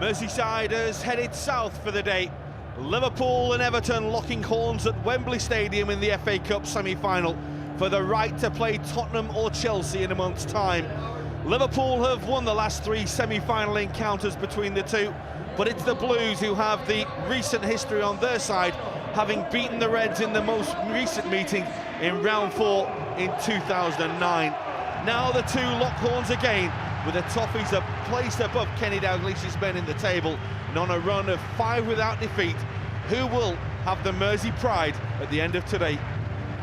Merseysiders headed south for the day. Liverpool and Everton locking horns at Wembley Stadium in the FA Cup semi-final for the right to play Tottenham or Chelsea in a month's time. Liverpool have won the last three semi-final encounters between the two, but it's the Blues who have the recent history on their side, having beaten the Reds in the most recent meeting in round 4 in 2009. Now the two lock horns again, with the Toffees a place above Kenny Dalglish's men in the table, and on a run of 5 without defeat. Who will have the Mersey pride at the end of today?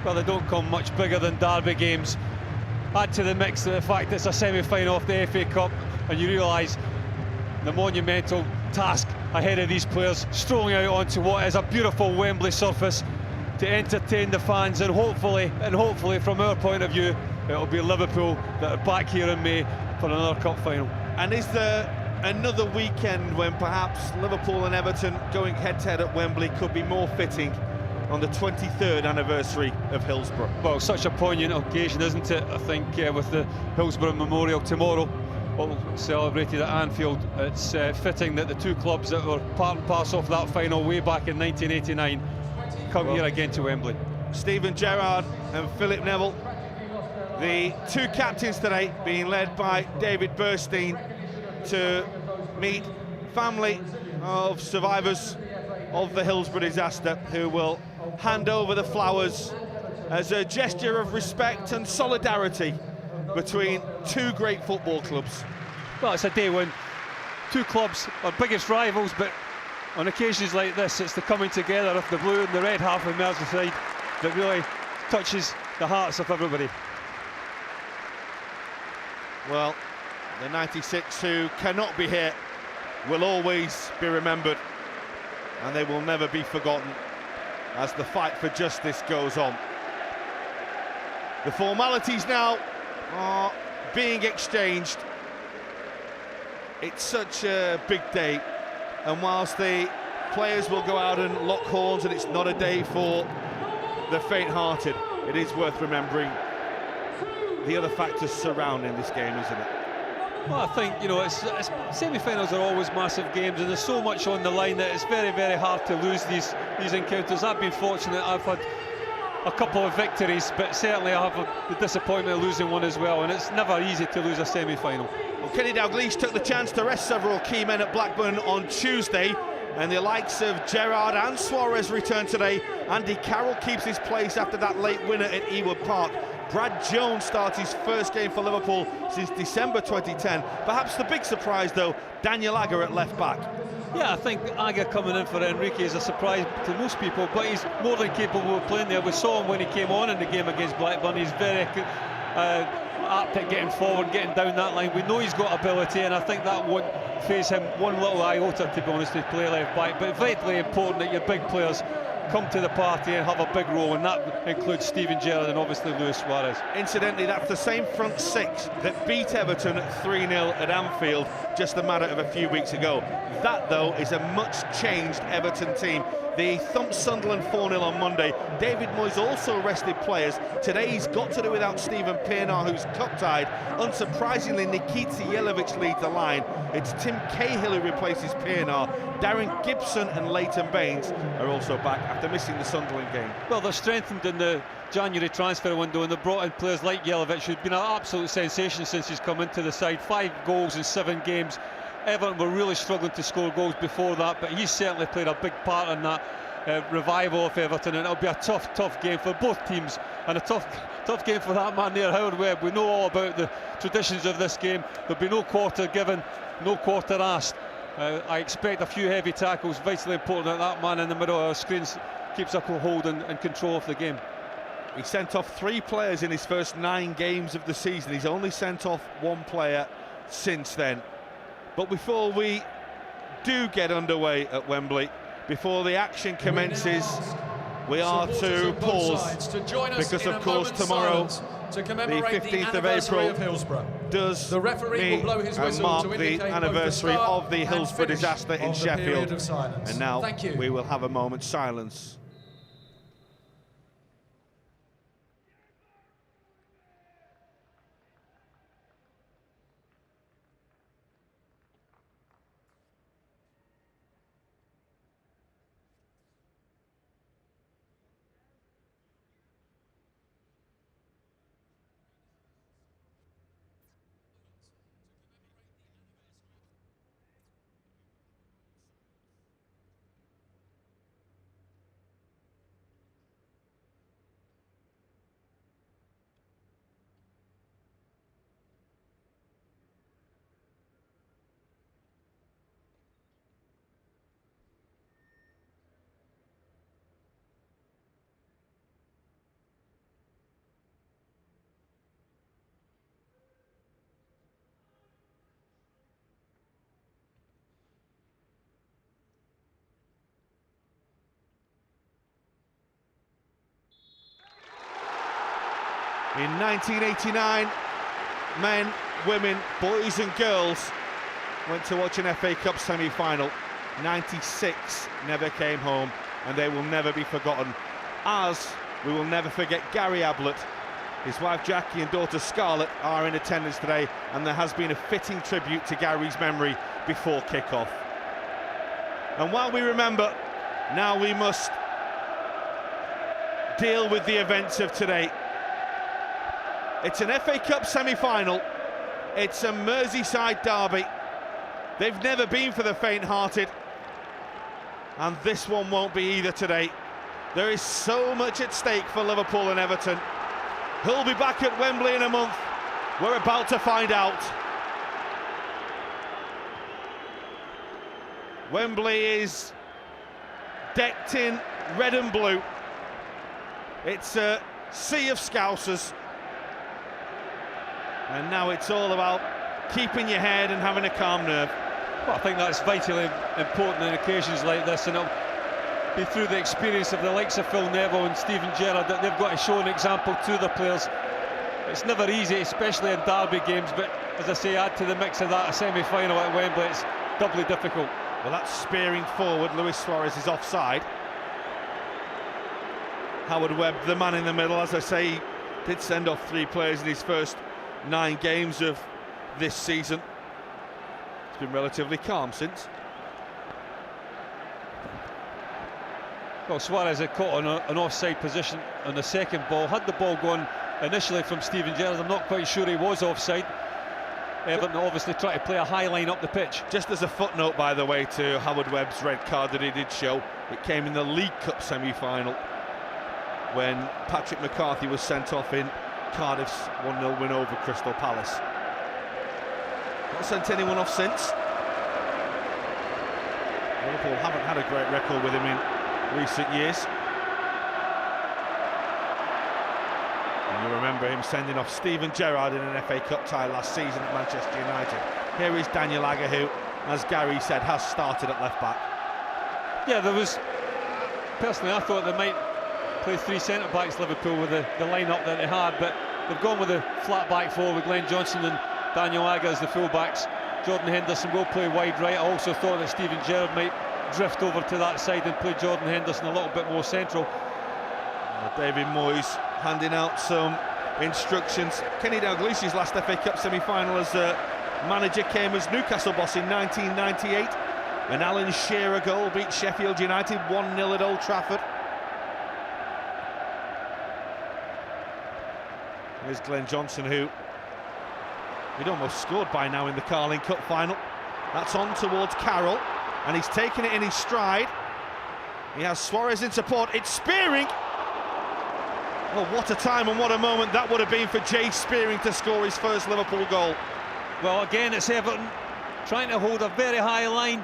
Well, they don't come much bigger than derby games. Add to the mix the fact it's a semi-final of the FA Cup, and you realise the monumental task ahead of these players, strolling out onto what is a beautiful Wembley surface to entertain the fans, and hopefully from our point of view, it'll be Liverpool that are back here in May for another cup final. And is there another weekend when perhaps Liverpool and Everton going head-to-head at Wembley could be more fitting on the 23rd anniversary of Hillsborough? Well, such a poignant occasion, isn't it? I think with the Hillsborough Memorial tomorrow, celebrated at Anfield, it's fitting that the two clubs that were part and parcel of that final way back in 1989 come here again to Wembley. Steven Gerrard and Philip Neville, the two captains today, being led by David Burstein, to meet family of survivors of the Hillsborough disaster, who will hand over the flowers as a gesture of respect and solidarity between two great football clubs. Well, it's a day when two clubs are biggest rivals, but on occasions like this, it's the coming together of the blue and the red half of Merseyside that really touches the hearts of everybody. Well, the 96 who cannot be here will always be remembered, and they will never be forgotten as the fight for justice goes on. The formalities now are being exchanged. It's such a big day, and whilst the players will go out and lock horns, and it's not a day for the faint-hearted, it is worth remembering the other factors surrounding this game, isn't it? Well, I think, you know, semi-finals are always massive games, and there's so much on the line that it's very, very hard to lose these encounters. I've been fortunate, I've had a couple of victories, but certainly I have the disappointment of losing one as well, and it's never easy to lose a semi-final. Well, Kenny Dalglish took the chance to rest several key men at Blackburn on Tuesday, and the likes of Gerrard and Suarez return today. Andy Carroll keeps his place after that late winner at Ewood Park. Brad Jones starts his first game for Liverpool since December 2010. Perhaps the big surprise, though, Daniel Agger at left-back. Yeah, I think Agger coming in for Enrique is a surprise to most people, but he's more than capable of playing there. We saw him when he came on in the game against Blackburn. He's very apt at getting forward, getting down that line. We know he's got ability, and I think that won't phase him one little iota, to be honest, to play left-back. But vitally important that your big players come to the party and have a big role, and that includes Steven Gerrard and obviously Luis Suarez. Incidentally, that's the same front six that beat Everton 3-0 at Anfield just a matter of a few weeks ago. That, though, is a much-changed Everton team. They thumped Sunderland 4-0 on Monday. David Moyes also rested players. Today he's got to do without Stephen Pienaar, who's cup-tied. Unsurprisingly, Nikita Jelavic leads the line. It's Tim Cahill who replaces Pienaar. Darren Gibson and Leighton Baines are also back after missing the Sunderland game. Well, they're strengthened in the January transfer window, and they've brought in players like Jelavic, who's been an absolute sensation since he's come into the side. 5 goals in 7 games. Everton were really struggling to score goals before that, but he's certainly played a big part in that revival of Everton, and it'll be a tough game for both teams, and a tough game for that man there, Howard Webb. We know all about the traditions of this game. There'll be no quarter given, no quarter asked. I expect a few heavy tackles, vitally important that that man in the middle of our screens keeps up a hold and control of the game. He sent off 3 players in his first 9 games of the season. He's only sent off 1 player since then. But before we do get underway at Wembley, before the action commences, we are to pause, because of course tomorrow, the 15th of April, does mean and mark the anniversary of the Hillsborough disaster in Sheffield. And now we will have a moment's silence. In 1989, men, women, boys and girls went to watch an FA Cup semi-final. 96 never came home, and they will never be forgotten, as we will never forget Gary Ablett. His wife Jackie and daughter Scarlett are in attendance today, and there has been a fitting tribute to Gary's memory before kick-off. And while we remember, now we must deal with the events of today. It's an FA Cup semi-final. It's a Merseyside derby. They've never been for the faint-hearted, and this one won't be either today. There is so much at stake for Liverpool and Everton. Who'll be back at Wembley in a month? We're about to find out. Wembley is decked in red and blue. It's a sea of Scousers. And now it's all about keeping your head and having a calm nerve. Well, I think that's vitally important in occasions like this, and it'll be through the experience of the likes of Phil Neville and Steven Gerrard that they've got to show an example to the players. It's never easy, especially in derby games, but as I say, add to the mix of that a semi-final at Wembley, it's doubly difficult. Well, that's spearing forward. Luis Suarez is offside. Howard Webb, the man in the middle, as I say, he did send off 3 players in his first 9 games of this season. It's been relatively calm since. Well, Suarez had caught on an offside position on the second ball. Had the ball gone initially from Steven Gerrard, I'm not quite sure he was offside. Everton obviously trying to play a high line up the pitch. Just as a footnote, by the way, to Howard Webb's red card that he did show, it came in the League Cup semi-final when Patrick McCarthy was sent off in Cardiff's 1-0 win over Crystal Palace. Not sent anyone off since. Liverpool haven't had a great record with him in recent years. And you remember him sending off Steven Gerrard in an FA Cup tie last season at Manchester United. Here is Daniel Agger, who, as Gary said, has started at left back. Yeah, there was, personally I thought they might play 3 centre-backs, Liverpool, with the line-up that they had, but they've gone with a flat back 4 with Glenn Johnson and Daniel Agger as the full-backs. Jordan Henderson will play wide right. I also thought that Steven Gerrard might drift over to that side and play Jordan Henderson a little bit more central. David Moyes handing out some instructions. Kenny Dalglish's last FA Cup semi-final as manager came as Newcastle boss in 1998. An Alan Shearer goal beat Sheffield United 1-0 at Old Trafford. Here's Glenn Johnson, who he'd almost scored by now in the Carling Cup final. That's on towards Carroll, and he's taken it in his stride. He has Suarez in support. It's Spearing. Oh, what a time and what a moment that would have been for Jay Spearing to score his first Liverpool goal. Well, again, it's Everton trying to hold a very high line.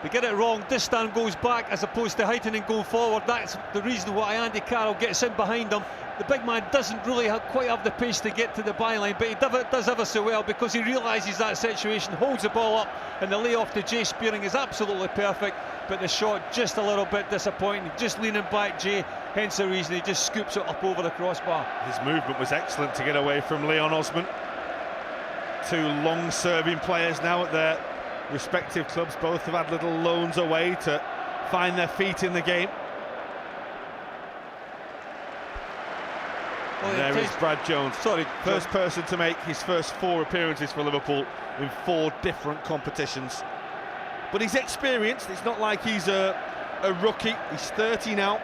They get it wrong. Distan goes back as opposed to heightening going forward. That's the reason why Andy Carroll gets in behind him. The big man doesn't really quite have the pace to get to the byline, but he does ever so well because he realises that situation, holds the ball up, and the layoff to Jay Spearing is absolutely perfect, but the shot just a little bit disappointing. Just leaning back, Jay, hence the reason he just scoops it up over the crossbar. His Movement was excellent to get away from Leon Osman. 2 long-serving players now at their respective clubs. Both have had little loans away to find their feet in the game. Well, there is Brad Jones. First person to make his first 4 appearances for Liverpool in 4 different competitions. But he's experienced. It's not like he's a rookie. He's 30 now.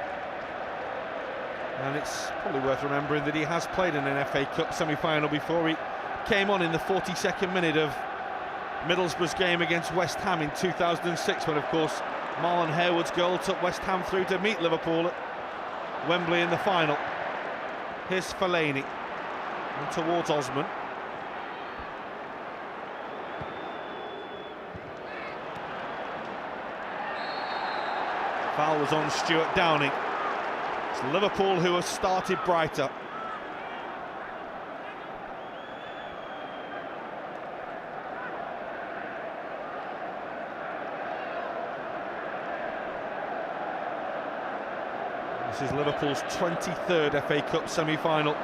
And it's probably worth remembering that he has played in an FA Cup semi-final before. He came on in the 42nd minute of Middlesbrough's game against West Ham in 2006, when, of course, Marlon Harewood's goal took West Ham through to meet Liverpool at Wembley in the final. Here's Fellaini and towards Osman. Foul was on Stuart Downing. It's Liverpool who have started brighter. This is Liverpool's 23rd FA Cup semi-final.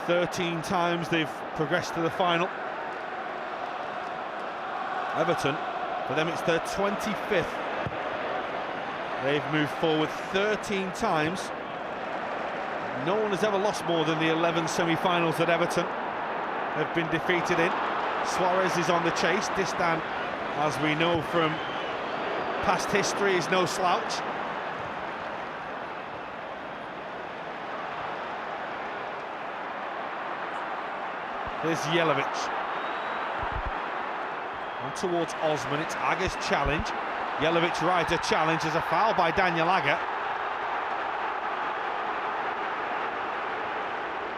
13 times they've progressed to the final. Everton, for them it's their 25th. They've moved forward 13 times. No one has ever lost more than the 11 semi-finals that Everton have been defeated in. Suarez is on the chase. Distan, as we know from past history, is no slouch. There's Jelavic. On towards Osman, it's Aga's challenge. Jelavic rides a challenge. There's a foul by Daniel Aga.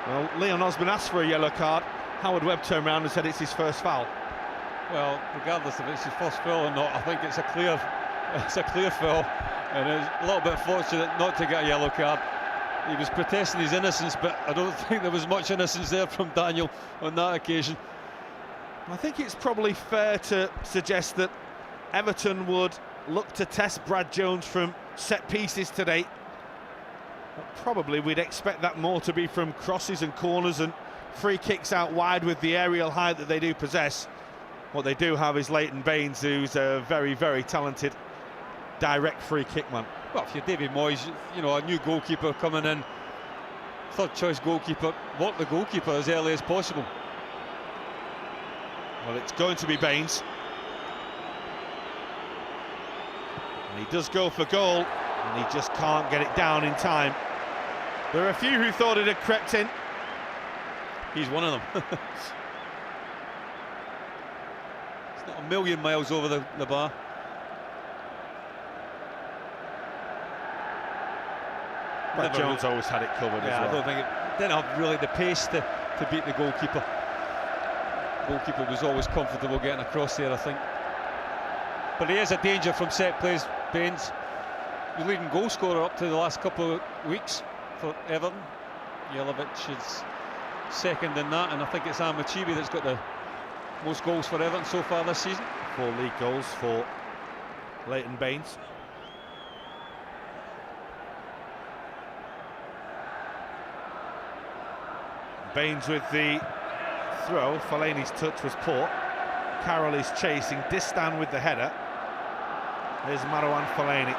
Well, Leon Osman asked for a yellow card. Howard Webb turned around and said it's his first foul. Well, regardless if it's his first foul or not, I think it's a clear foul, and it's a little bit fortunate not to get a yellow card. He was protesting his innocence, but I don't think there was much innocence there from Daniel on that occasion. I think it's probably fair to suggest that Everton would look to test Brad Jones from set pieces today. But probably we'd expect that more to be from crosses and corners and free kicks out wide with the aerial height that they do possess. What they do have is Leighton Baines, who's a very, very talented direct free kick man. Well, if you're David Moyes, you know, a new goalkeeper coming in, third choice goalkeeper, work the goalkeeper as early as possible. Well, it's going to be Baines. And he does go for goal, and he just can't get it down in time. There are a few who thought it had crept in. He's one of them. It's not a million miles over the bar. But Jones always had it covered as well. I don't think it didn't have really the pace to beat the goalkeeper. Goalkeeper was always comfortable getting across there, I think. But he is a danger from set plays, Baines. The leading goal scorer up to the last couple of weeks for Everton. Jelavic is second in that, and I think it's Amachibi that's got the most goals for Everton so far this season. 4 league goals for Leighton Baines. Baines with the throw. Fellaini's touch was poor. Carroll is chasing. Distan with the header. There's Marouane Fellaini.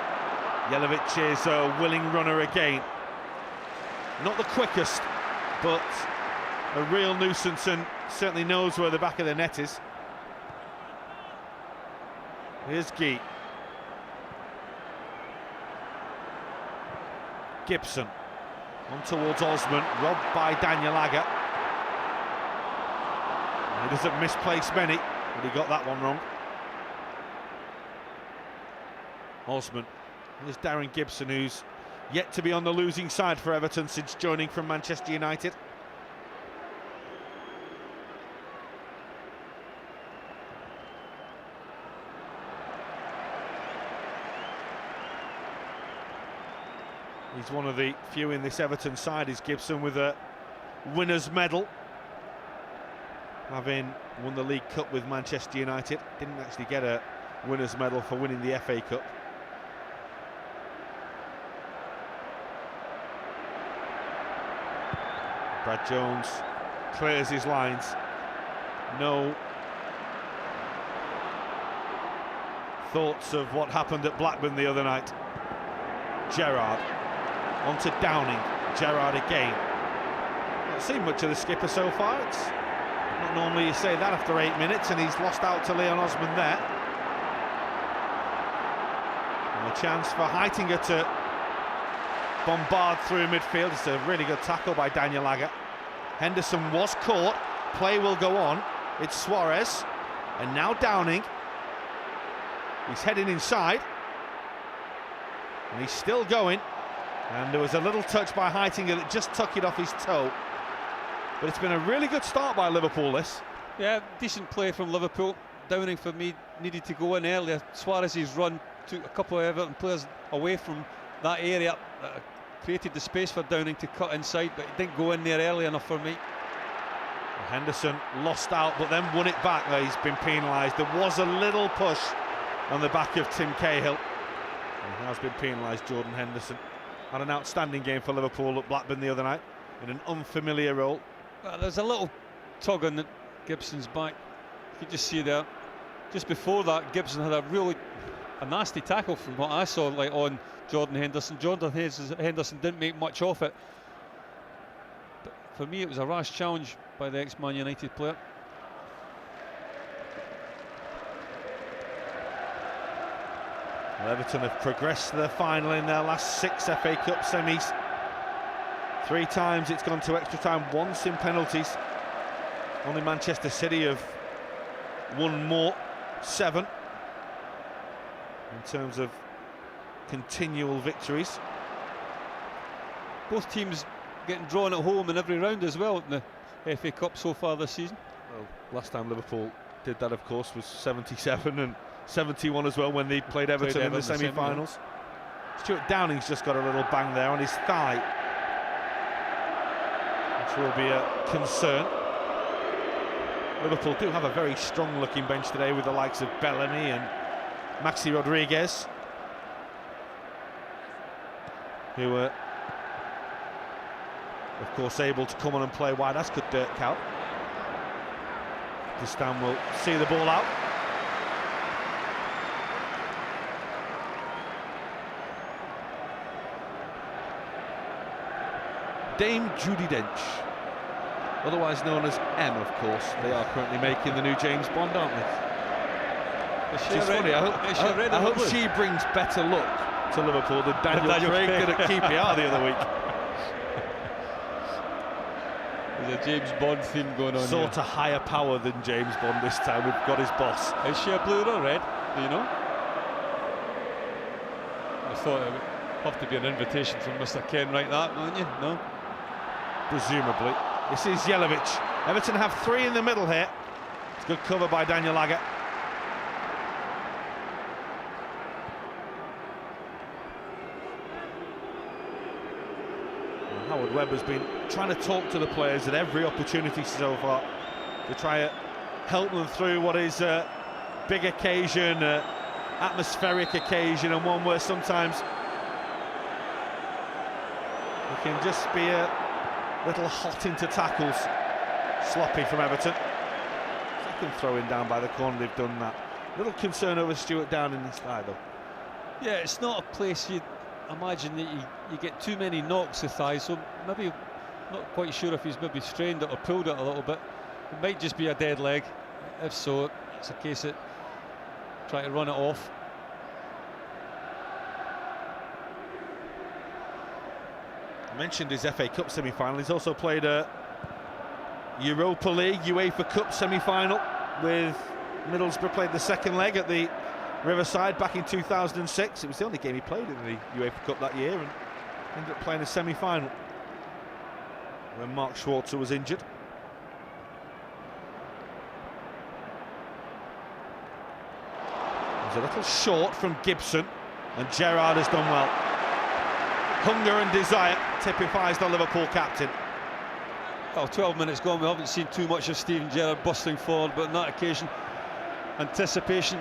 Jelavic is a willing runner again. Not the quickest, but a real nuisance and certainly knows where the back of the net is. Here's Guy. Gibson. On towards Osman, robbed by Daniel Aga. He doesn't misplace many, but he got that one wrong. Osman. There's Darren Gibson, who's yet to be on the losing side for Everton since joining from Manchester United. He's one of the few in this Everton side, is Gibson, with a winner's medal, having won the League Cup with Manchester United. Didn't actually get a winner's medal for winning the FA Cup. Brad Jones clears his lines. No thoughts of what happened at Blackburn the other night. Gerrard on to Downing. Gerrard again. Not seen much of the skipper so far. It's not normally you say that after 8 minutes, and he's lost out to Leon Osman there. And a chance for Heitinga to bombard through midfield. It's a really good tackle by Daniel Aga. Henderson was caught. Play will go on. It's Suarez, and now Downing. He's heading inside, and he's still going. And there was a little touch by Heitinga that just took it off his toe. But it's been a really good start by Liverpool, this. Yeah, decent play from Liverpool. Downing, for me, needed to go in earlier. Suarez's run took a couple of Everton players away from that area. Created the space for Downing to cut inside, but he didn't go in there early enough for me. Henderson lost out, but then won it back. He's been penalised. There was a little push on the back of Tim Cahill. He has been penalised, Jordan Henderson. Had an outstanding game for Liverpool at Blackburn the other night in an unfamiliar role. Well, there's a little tug on Gibson's back. You could just see there. Just before that, Gibson had a nasty tackle from what I saw, like on Jordan Henderson. Jordan Henderson didn't make much of it. But for me, it was a rash challenge by the ex-Man United player. Well, Everton have progressed to the final in their last 6 FA Cup semis. 3 times it's gone to extra time, once in penalties. Only Manchester City have won more, 7, in terms of continual victories. Both teams getting drawn at home in every round as well in the FA Cup so far this season. Well, last time Liverpool did that, of course, was 77 and 71 as well when they played Everton in the semi-finals. Stuart Downing's just got a little bang there on his thigh, which will be a concern. Liverpool do have a very strong-looking bench today with the likes of Bellamy and Maxi Rodriguez, who were, of course, able to come on and play wide, as could Dirk Kuyt. Distan will see the ball out. Dame Judi Dench, otherwise known as M, of course. They are currently making the new James Bond, aren't they? It's funny. I hope she brings better luck to Liverpool than Daniel Craig did at QPR the other week. There's a James Bond theme going on. Sort of higher power than James Bond this time. We've got his boss. Is she a blue or red? Do you know? I thought it would have to be an invitation from Mr. Ken like that, wouldn't you? No? Presumably. This is Jelavic. Everton have 3 in the middle here. It's good cover by Daniel Agger. Howard Webb has been trying to talk to the players at every opportunity so far to try to help them through what is a big occasion, atmospheric occasion, and one where sometimes it can just be a little hot into tackles. Sloppy from Everton. Second throw-in down by the corner, they've done that. Little concern over Stuart Downing this side though. Yeah, it's not a place you'd imagine that you get too many knocks to thigh, so maybe not quite sure if he's maybe strained it or pulled it a little bit. It might just be a dead leg. If so, it's a case of trying to run it off. I mentioned his FA Cup semi-final. He's also played a Europa League, UEFA Cup semi-final with Middlesbrough. Played the second leg at the Riverside back in 2006. It was the only game he played in the UEFA Cup that year, and ended up playing a semi-final when Mark Schwarzer was injured. It was a little short from Gibson, and Gerrard has done well. Hunger and desire typifies the Liverpool captain. Well, 12 minutes gone, we haven't seen too much of Steven Gerrard busting forward, but on that occasion, anticipation,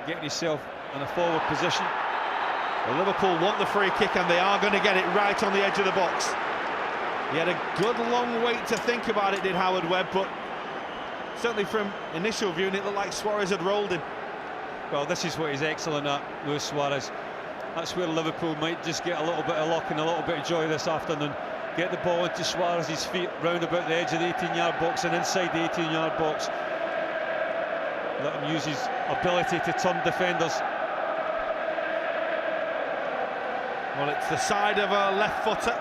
getting himself in a forward position. Well, Liverpool want the free kick, and they are going to get it right on the edge of the box. He had a good long wait to think about it, did Howard Webb, but certainly from initial viewing it looked like Suarez had rolled him. Well, this is what he's excellent at, Luis Suarez. That's where Liverpool might just get a little bit of luck and a little bit of joy this afternoon. Get the ball into Suarez's feet, round about the edge of the 18-yard box and inside the 18-yard box. Let him use his ability to turn defenders. Well, it's the side of a left footer.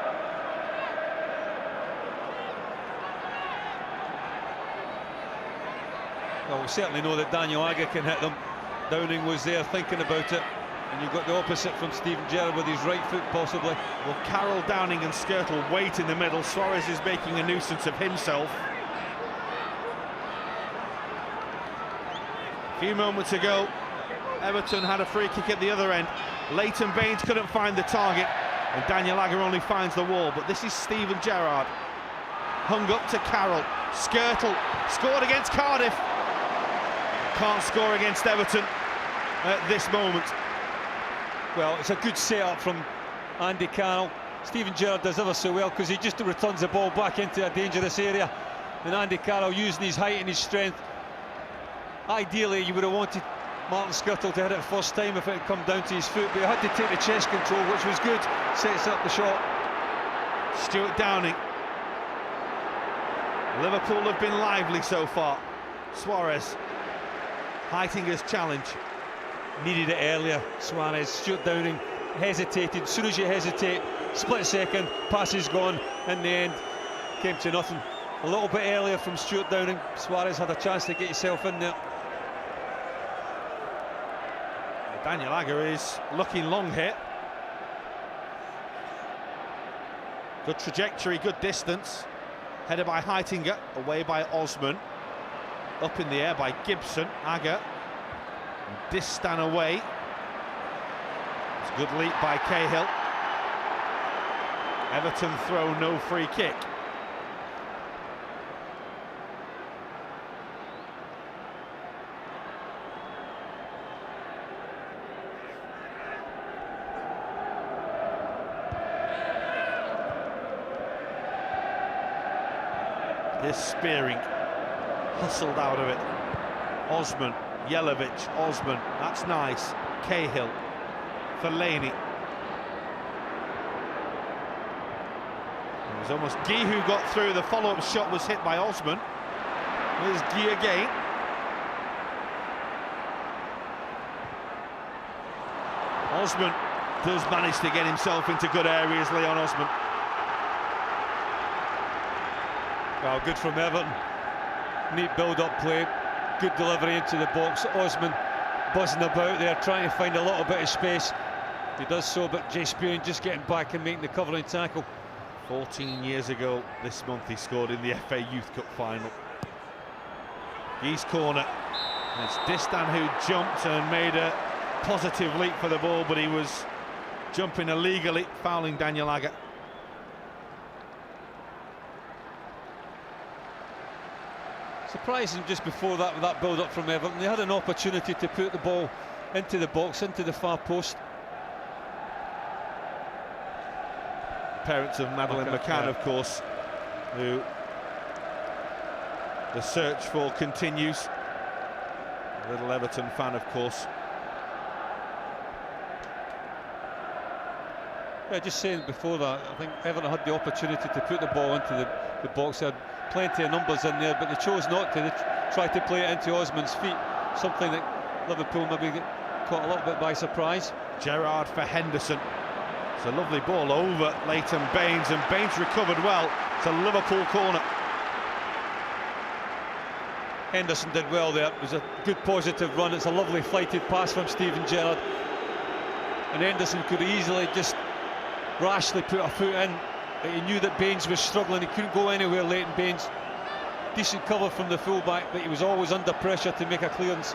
Well, we certainly know that Daniel Agger can hit them. Downing was there thinking about it. And you've got the opposite from Steven Gerrard with his right foot, possibly. Well, Carroll, Downing and Skirtle wait in the middle. Suarez is making a nuisance of himself. A few moments ago, Everton had a free kick at the other end. Leighton Baines couldn't find the target, and Daniel Agger only finds the wall. But this is Steven Gerrard. Hung up to Carroll. Skirtle scored against Cardiff. Can't score against Everton at this moment. Well, it's a good setup from Andy Carroll. Steven Gerrard does ever so well, because he just returns the ball back into a dangerous area, and Andy Carroll, using his height and his strength. Ideally, you would have wanted Martin Skirtle to hit it first time if it had come down to his foot, but he had to take the chest control, which was good. Sets up the shot. Stuart Downing. Liverpool have been lively so far. Suarez. Heitinga's challenge. Needed it earlier, Suarez. Stuart Downing hesitated. As soon as you hesitate, split second, pass is gone. In the end, came to nothing. A little bit earlier from Stuart Downing. Suarez had a chance to get himself in there. Daniel Agger is looking long here. Good trajectory, good distance. Headed by Heitinger, away by Osman. Up in the air by Gibson. Agger. Distan away. It's a good leap by Cahill. Everton throw, no free kick. This spearing, hustled out of it. Osman, Jelavic, Osman, that's nice. Cahill, Fellaini. It was almost Guy who got through. The follow-up shot was hit by Osman. Here's Guy again. Osman does manage to get himself into good areas, Leon Osman. Well, good from Everton. Neat build-up play, good delivery into the box. Osman buzzing about there, trying to find a little bit of space. He does so, but Jay Spearing just getting back and making the covering tackle. 14 years ago this month he scored in the FA Youth Cup final. East corner. And it's Distan who jumped and made a positive leap for the ball, but he was jumping illegally, fouling Daniel Agger. Surprising just before that build-up from Everton. They had an opportunity to put the ball into the box, into the far post. Parents of Madeleine McCann, of course, who the search for continues. A little Everton fan, of course. Yeah, just saying before that, I think Everton had the opportunity to put the ball into the box. They had plenty of numbers in there, but they chose not to. They tried to play it into Osman's feet, something that Liverpool maybe got caught a little bit by surprise. Gerrard for Henderson. It's a lovely ball over Leighton Baines, and Baines recovered well. It's a Liverpool corner. Henderson did well there. It was a good positive run. It's a lovely flighted pass from Steven Gerrard, and Henderson could easily just rashly put a foot in. But he knew that Baines was struggling. He couldn't go anywhere, Leighton Baines. Decent cover from the fullback, but he was always under pressure to make a clearance.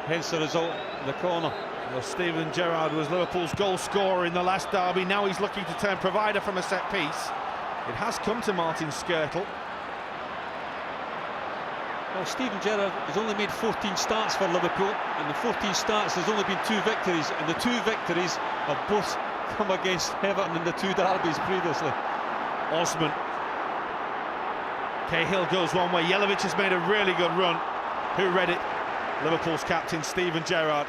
Hence the result in the corner. Well, Steven Gerrard was Liverpool's goal scorer in the last derby. Now he's looking to turn provider from a set piece. It has come to Martin Skirtle. Well, Steven Gerrard has only made 14 starts for Liverpool, and the 14 starts there's only been 2 victories, and the 2 victories have both come against Everton in the 2 derbies previously. Osman. Cahill goes one way. Jelavic has made a really good run. Who read it? Liverpool's captain, Steven Gerrard.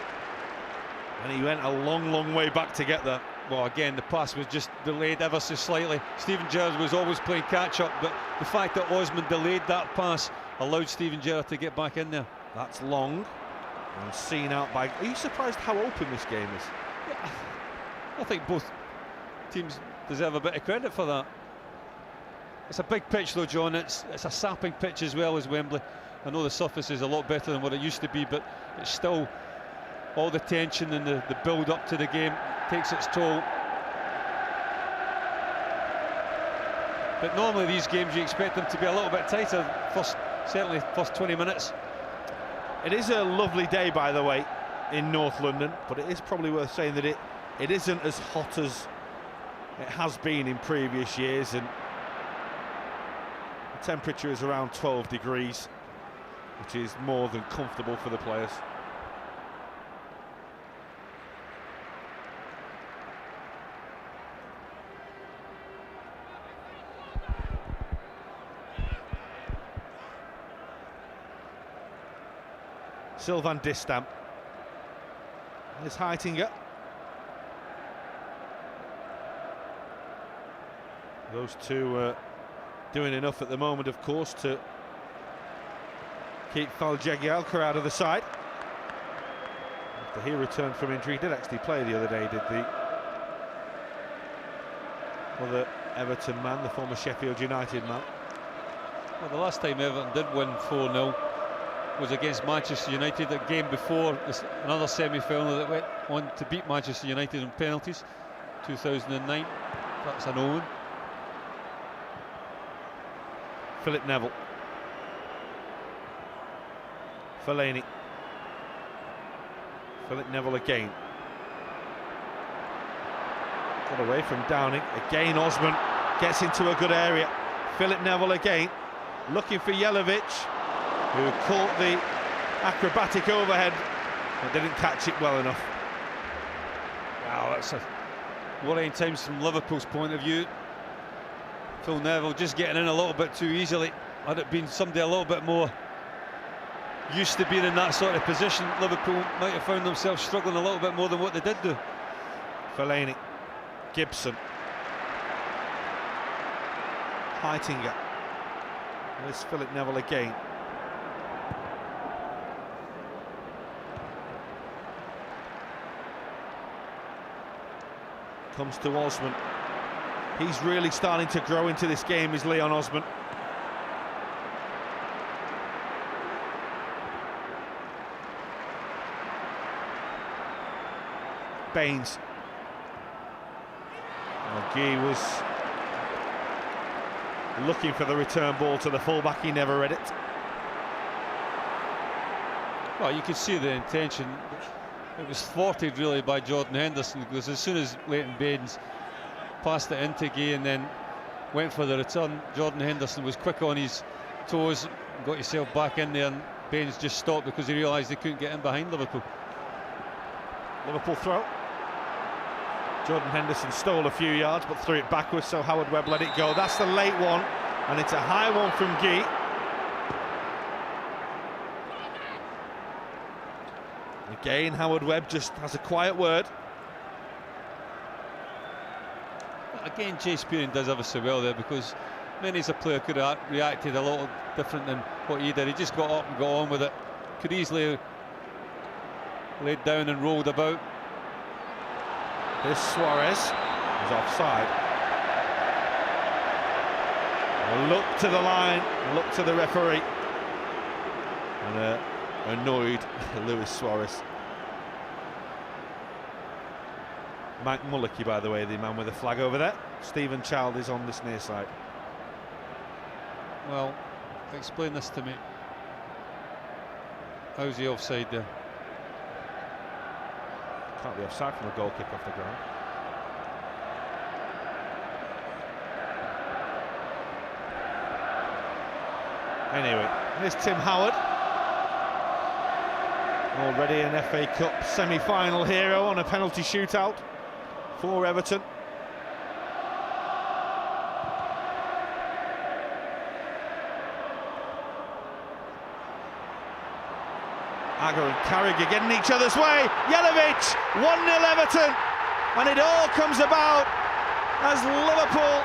And he went a long, long way back to get there. Well, again, the pass was just delayed ever so slightly. Steven Gerrard was always playing catch-up, but the fact that Osman delayed that pass allowed Steven Gerrard to get back in there. That's long. And seen out by... Are you surprised how open this game is? Yeah, I think both teams deserve a bit of credit for that. It's a big pitch though, John. It's a sapping pitch as well as Wembley. I know the surface is a lot better than what it used to be, but it's still all the tension and the build up to the game takes its toll. But normally these games you expect them to be a little bit tighter, certainly first 20 minutes. It is a lovely day, by the way, in North London, but it is probably worth saying that it isn't as hot as it has been in previous years, and the temperature is around 12 degrees, which is more than comfortable for the players. Sylvain Distam. There's Heitinger. Those two doing enough at the moment, of course, to keep Faljagielka out of the side. After he returned from injury, he did actually play the other day, did the other Everton man, the former Sheffield United man. Well, the last time Everton did win 4-0 was against Manchester United. The game before, another semi-final that went on to beat Manchester United in penalties, 2009. That's an Owen. Philip Neville. Fellaini. Philip Neville again. Got away from Downing. Again Osman gets into a good area. Philip Neville again, looking for Jelavic, who caught the acrobatic overhead but didn't catch it well enough. Wow, that's a worrying times from Liverpool's point of view. Phil Neville just getting in a little bit too easily. Had it been somebody a little bit more used to being in that sort of position, Liverpool might have found themselves struggling a little bit more than what they did do. Fellaini, Gibson, Heitinger. There's Philip Neville again. Comes to Osman. He's really starting to grow into this game, is Leon Osman. Baines. Guy was looking for the return ball to the fullback, he never read it. Well, you could see the intention. It was thwarted really by Jordan Henderson, because as soon as Leighton Baines passed it into Guy and then went for the return, Jordan Henderson was quick on his toes, got himself back in there, and Baines just stopped because he realised he couldn't get in behind Liverpool. Liverpool throw. Jordan Henderson stole a few yards but threw it backwards, so Howard Webb let it go. That's the late one, and it's a high one from Guy. Again, Howard Webb just has a quiet word. Again, Jay Spearing does obviously well there, because many as a player could have reacted a little different than what he did. He just got up and got on with it. Could easily laid down and rolled about. This Suarez is offside. Look to the line, look to the referee. And annoyed Luis Suarez. Mike Mullicky, by the way, the man with the flag over there. Stephen Child is on this near side. Well, explain this to me. How's he offside there? Can't be offside from a goal kick off the ground. Anyway, here's Tim Howard. Already an FA Cup semi-final hero on a penalty shootout for Everton. Agger and Carragher getting each other's way. Jelavic, 1-0 Everton, and it all comes about as Liverpool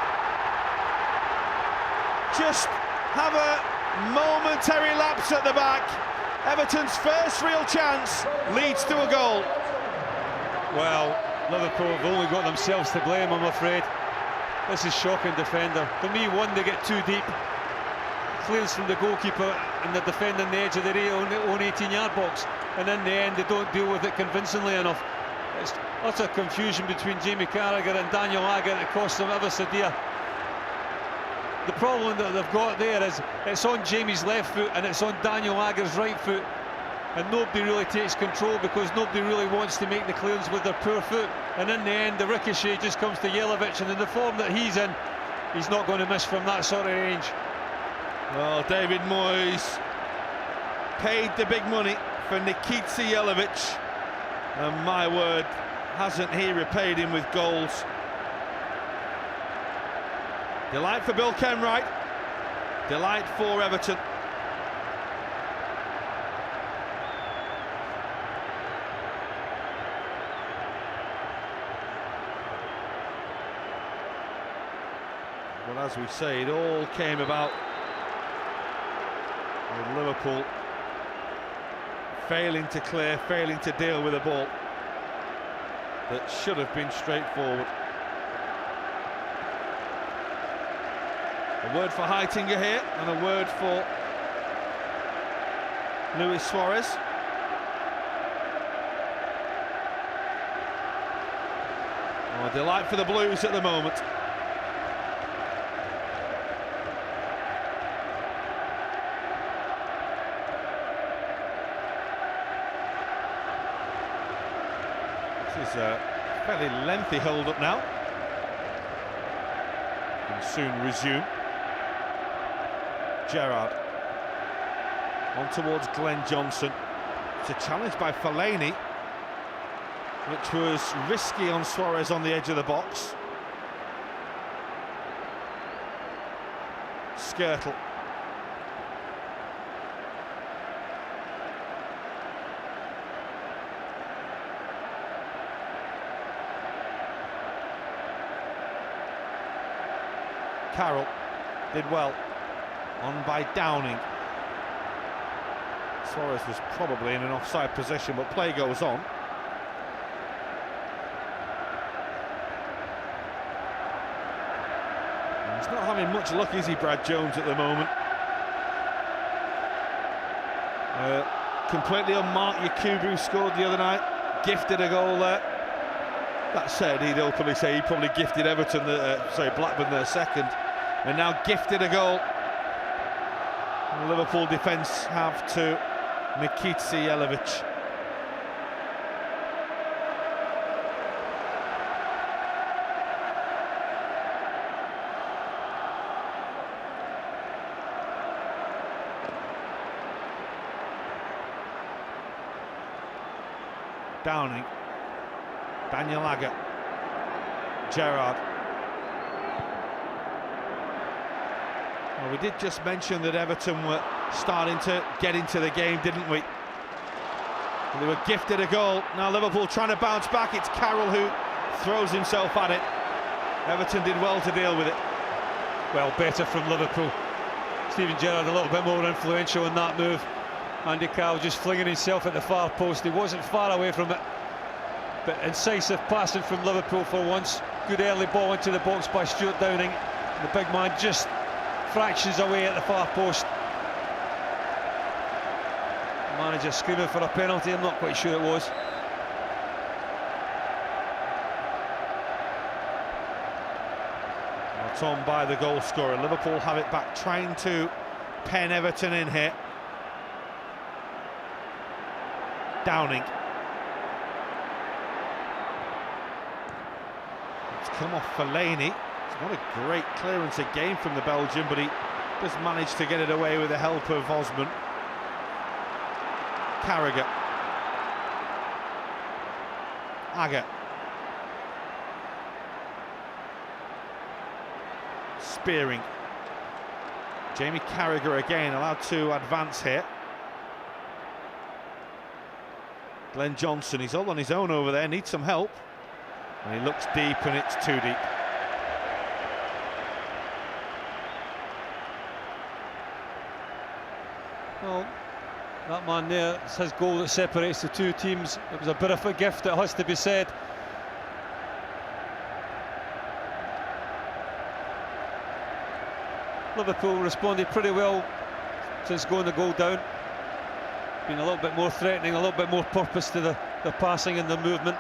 just have a momentary lapse at the back. Everton's first real chance leads to a goal. Well, Liverpool have only got themselves to blame, I'm afraid. This is shocking defender. For me, one, they get too deep. Clearance from the goalkeeper and the defender on the edge of the own 18-yard box, and in the end they don't deal with it convincingly enough. It's utter confusion between Jamie Carragher and Daniel Agger that cost them ever so dear. The problem that they've got there is it's on Jamie's left foot and it's on Daniel Agger's right foot, and nobody really takes control because nobody really wants to make the clearance with their poor foot, and in the end the ricochet just comes to Jelavic, and in the form that he's in, he's not going to miss from that sort of range. Well, David Moyes paid the big money for Nikita Jelavic, and my word, hasn't he repaid him with goals. Delight for Bill Kenwright, delight for Everton. But as we say, it all came about with Liverpool failing to clear, failing to deal with a ball that should have been straightforward. A word for Heitinga here, and a word for Luis Suarez. Oh, a delight for the Blues at the moment. This is a fairly lengthy hold-up now. Can soon resume. Gerrard on towards Glenn Johnson. It's a challenge by Fellaini, which was risky on Suarez on the edge of the box. Skirtle. Carroll did well, on by Downing. Suarez was probably in an offside position, but play goes on. And he's not having much luck, is he, Brad Jones, at the moment? Completely unmarked Yakubu scored the other night, gifted a goal there. That said, he'd openly say he probably gifted Everton, Blackburn their second, and now gifted a goal. The Liverpool defence have to Nikitsi Jelavic. Downing, Daniel Agger, Gerrard. Well, we did just mention that Everton were starting to get into the game, didn't we? They were gifted a goal. Now Liverpool trying to bounce back. It's Carroll who throws himself at it. Everton did well to deal with it. Well, better from Liverpool. Steven Gerrard a little bit more influential in that move. Andy Carroll just flinging himself at the far post. He wasn't far away from it, but incisive passing from Liverpool for once. Good early ball into the box by Stuart Downing. The big man just fractions away at the far post. The manager screaming for a penalty. I'm not quite sure it was. Not on by the goal scorer. Liverpool have it back, trying to pen Everton in here. Downing. It's come off Fellaini. It's not a great clearance again from the Belgian, but he does manage to get it away with the help of Osman. Carragher. Agger. Spearing. Jamie Carragher again allowed to advance here. Glenn Johnson, he's all on his own over there, needs some help. And he looks deep, and it's too deep. Well, that man there, it's his goal that separates the two teams. It was a bit of a gift, it has to be said. Liverpool responded pretty well since going the goal down. Been a little bit more threatening, a little bit more purpose to the passing and the movement.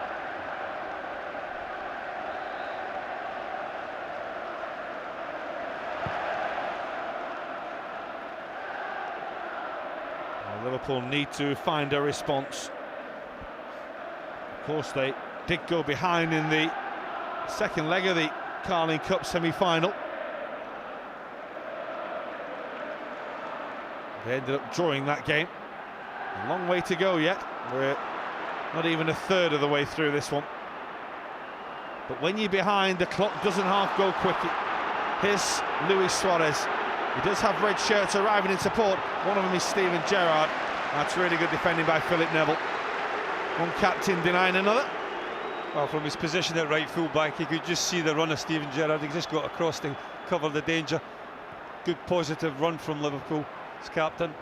Well, Liverpool need to find a response. Of course, they did go behind in the second leg of the Carling Cup semi-final. They ended up drawing that game. A long way to go yet. We're not even a third of the way through this one. But when you're behind, the clock doesn't half go quick. Here's Luis Suarez. He does have red shirts arriving in support. One of them is Steven Gerrard. That's really good defending by Philip Neville. One captain denying another. Well, from his position at right full-back, he could just see the run of Steven Gerrard. He just got across to cover the danger. Good positive run from Liverpool, his captain.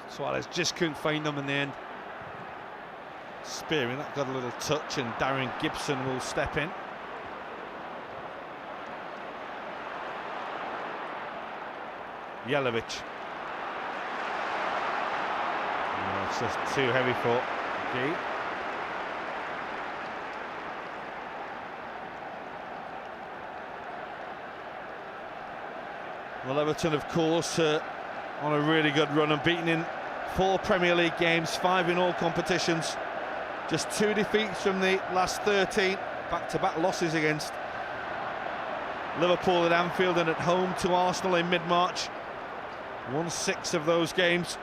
Suarez just couldn't find him in the end. Spearing, that got a little touch, and Darren Gibson will step in. Jelavic. Oh, it's just too heavy for Gee. Well, Everton, of course, on a really good run, and beaten in 4 Premier League games, 5 in all competitions. Just 2 defeats from the last 13, back-to-back losses against Liverpool at Anfield and at home to Arsenal in mid-March. Won 6 of those games.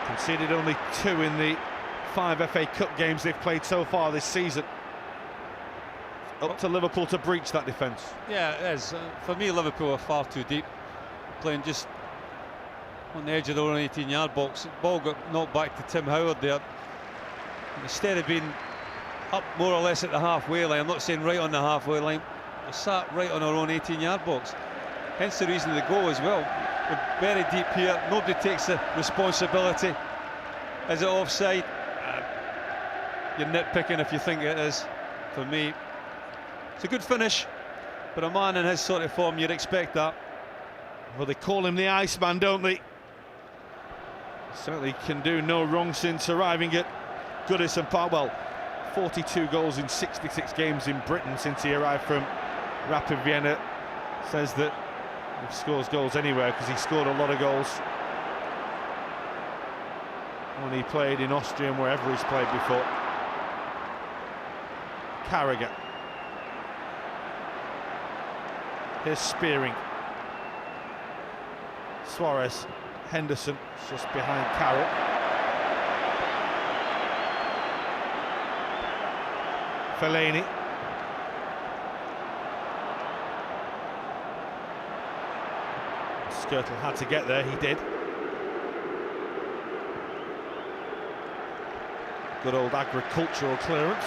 Conceded only 2 in the 5 FA Cup games they've played so far this season. Up to Liverpool to breach that defence. Yeah, it is. For me, Liverpool are far too deep, playing just on the edge of their own 18-yard box. The ball got knocked back to Tim Howard there. And instead of being up more or less at the halfway line, I'm not saying right on the halfway line, they sat right on our own 18-yard box. Hence the reason they go as well. We're very deep here. Nobody takes the responsibility. Is it offside? You're nitpicking if you think it is. For me, it's a good finish, but a man in his sort of form, you'd expect that. Well, they call him the Iceman, don't they? Certainly can do no wrong since arriving at Goodison Park. Well, 42 goals in 66 games in Britain since he arrived from Rapid Vienna. Says that he scores goals anywhere because he scored a lot of goals when he played in Austria and wherever he's played before. Carragher. Here's Spearing. Suarez. Henderson just behind Carroll. Fellaini. Skirtle had to get there, he did. Good old agricultural clearance.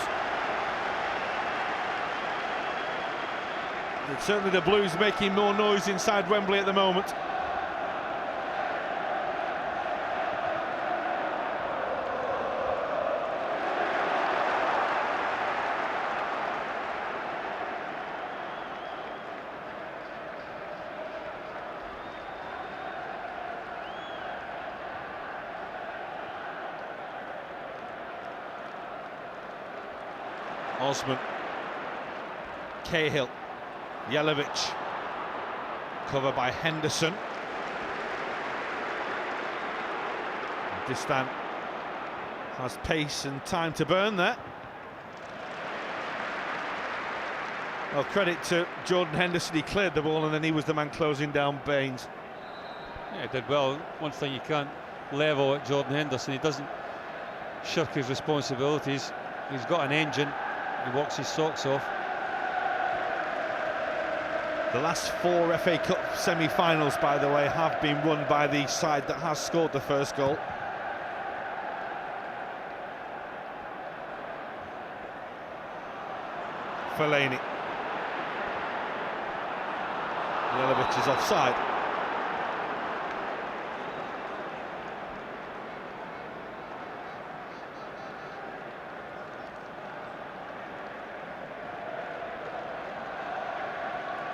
It's certainly the Blues making more noise inside Wembley at the moment. Osman, Cahill, Jelavic, covered by Henderson. Distan has pace and time to burn there. Well, credit to Jordan Henderson, he cleared the ball and then he was the man closing down Baines. Yeah, he did well. One thing you can't level at Jordan Henderson, he doesn't shirk his responsibilities. He's got an engine. He walks his socks off. The last 4 FA Cup semi-finals, by the way, have been won by the side that has scored the first goal. Fellaini. Jelavic is offside.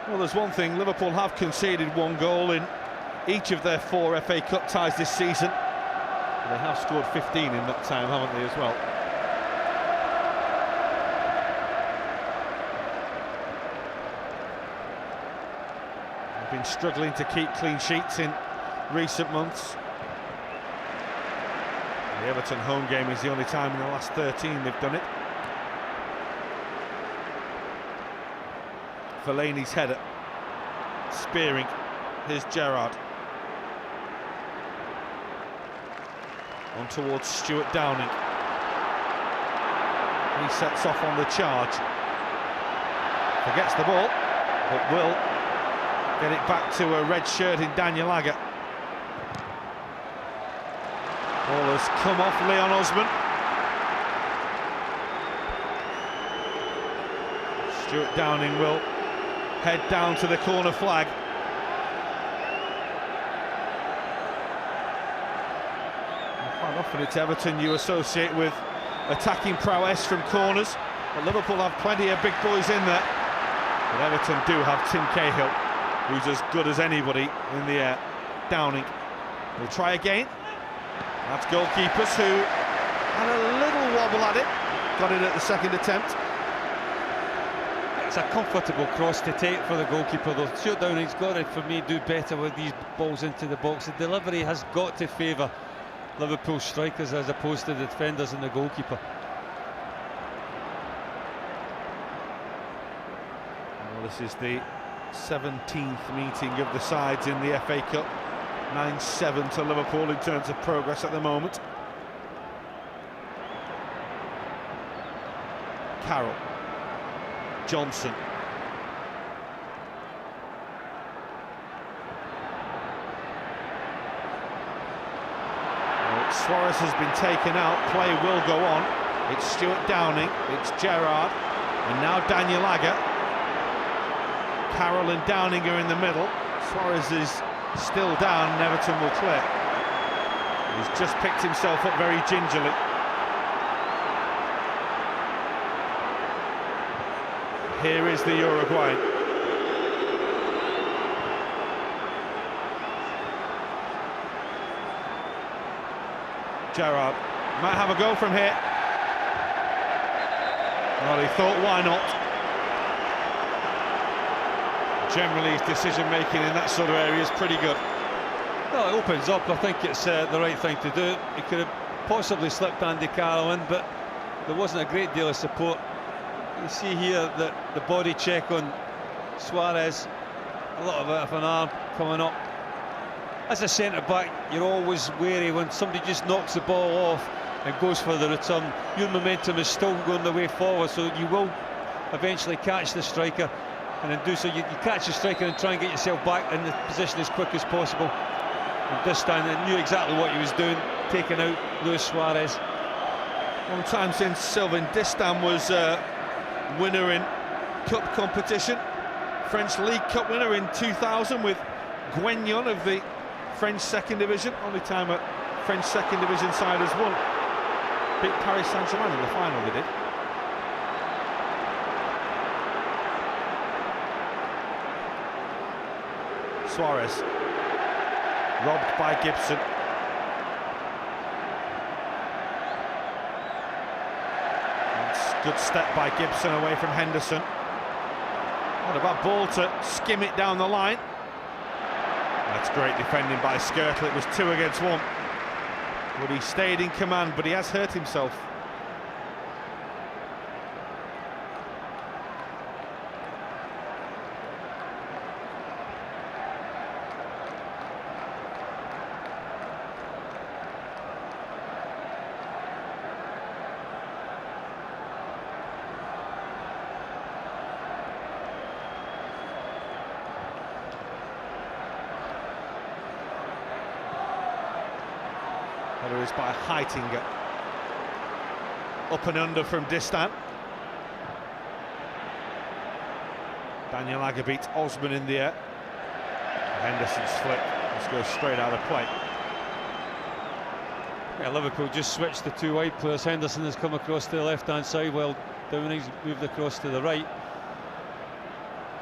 Well, there's one thing, Liverpool have conceded 1 goal in each of their 4 FA Cup ties this season. They have scored 15 in that time, haven't they, as well? They've been struggling to keep clean sheets in recent months. The Everton home game is the only time in the last 13 they've done it. Fellaini's header. Spearing. Here's Gerrard. On towards Stuart Downing. He sets off on the charge. Forgets the ball, but will Get it back to a red shirt in Daniel Agger. Ball has come off Leon Osman. Stuart Downing will head down to the corner flag. And quite often it's Everton you associate with attacking prowess from corners, but Liverpool have plenty of big boys in there. But Everton do have Tim Cahill, who's as good as anybody in the air. Downing will try again. That's goalkeepers who had a little wobble at it, got it at the second attempt. It's a comfortable cross to take for the goalkeeper, though. Stuart Downing's got to, for me, do better with these balls into the box. The delivery has got to favour Liverpool strikers as opposed to the defenders and the goalkeeper. Well, this is the 17th meeting of the sides in the FA Cup. 9-7 to Liverpool in terms of progress at the moment. Carroll. Johnson. Well, Suarez has been taken out. Play will go on. It's Stuart Downing. It's Gerrard. And now Daniel Agger. Carroll and Downing are in the middle. Suarez is still down. Everton will clear. He's just picked himself up very gingerly. Here is the Uruguayan. Gerrard might have a go from here. Well, he thought, why not? Generally, his decision-making in that sort of area is pretty good. Well, it opens up. I think it's the right thing to do. He could have possibly slipped Andy Carroll in, but there wasn't a great deal of support. You see here that the body check on Suarez, a little bit of an arm coming up. As a centre-back, you're always wary when somebody just knocks the ball off and goes for the return. Your momentum is still going the way forward, so you will eventually catch the striker, and then do so. You catch the striker and try and get yourself back in the position as quick as possible. And this time, he knew exactly what he was doing, taking out Luis Suarez. Long time since Sylvain Distin was winner in cup competition. French League Cup winner in 2000 with Guignon of the French second division. Only time a French second division side has won. Beat Paris Saint-Germain in the final, they did. Suarez robbed by Gibson. Good step by Gibson away from Henderson. What about ball to skim it down the line? That's great defending by Skrtel. It was 2 against 1. But he stayed in command, but he has hurt himself. Header is by Heitinger. Up and under from Distin. Daniel Agger beats Osman in the air. Henderson's flick just goes straight out of play. Yeah, Liverpool just switched the two wide players. Henderson has come across to the left-hand side while Downing's moved across to the right.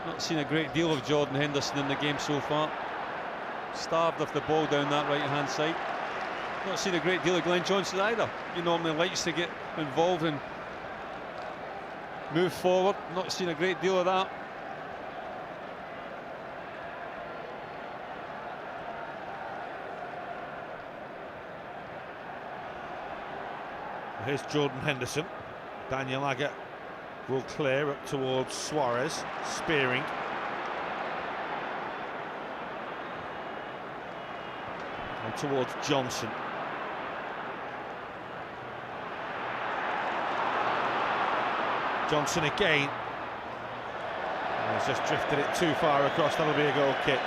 Not seen a great deal of Jordan Henderson in the game so far. Starved of the ball down that right-hand side. Not seen a great deal of Glenn Johnson either. He normally likes to get involved and move forward. Not seen a great deal of that. Here's Jordan Henderson. Daniel Agger will clear up towards Suarez, spearing. And towards Johnson. Johnson again. He's just drifted it too far across. That'll be a goal kick.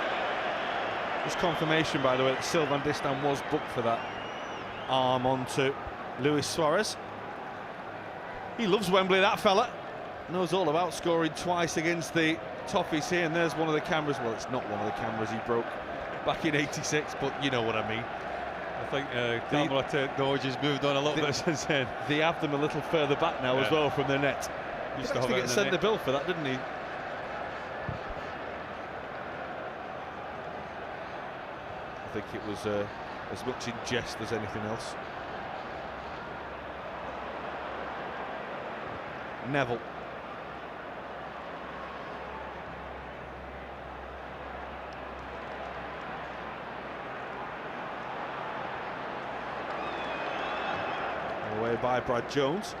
Just confirmation, by the way, that Sylvain Distin was booked for that arm onto Luis Suarez. He loves Wembley, that fella. Knows all about scoring twice against the Toffees here, and there's one of the cameras. Well, it's not one of the cameras he broke back in '86, but you know what I mean. I think camera technology's moved on a little bit since then. They have them a little further back now as well from the net. Used He to have it get in the sent the net. bill for that, didn't he? I think it was as much in jest as anything else. Neville. Away by Brad Jones.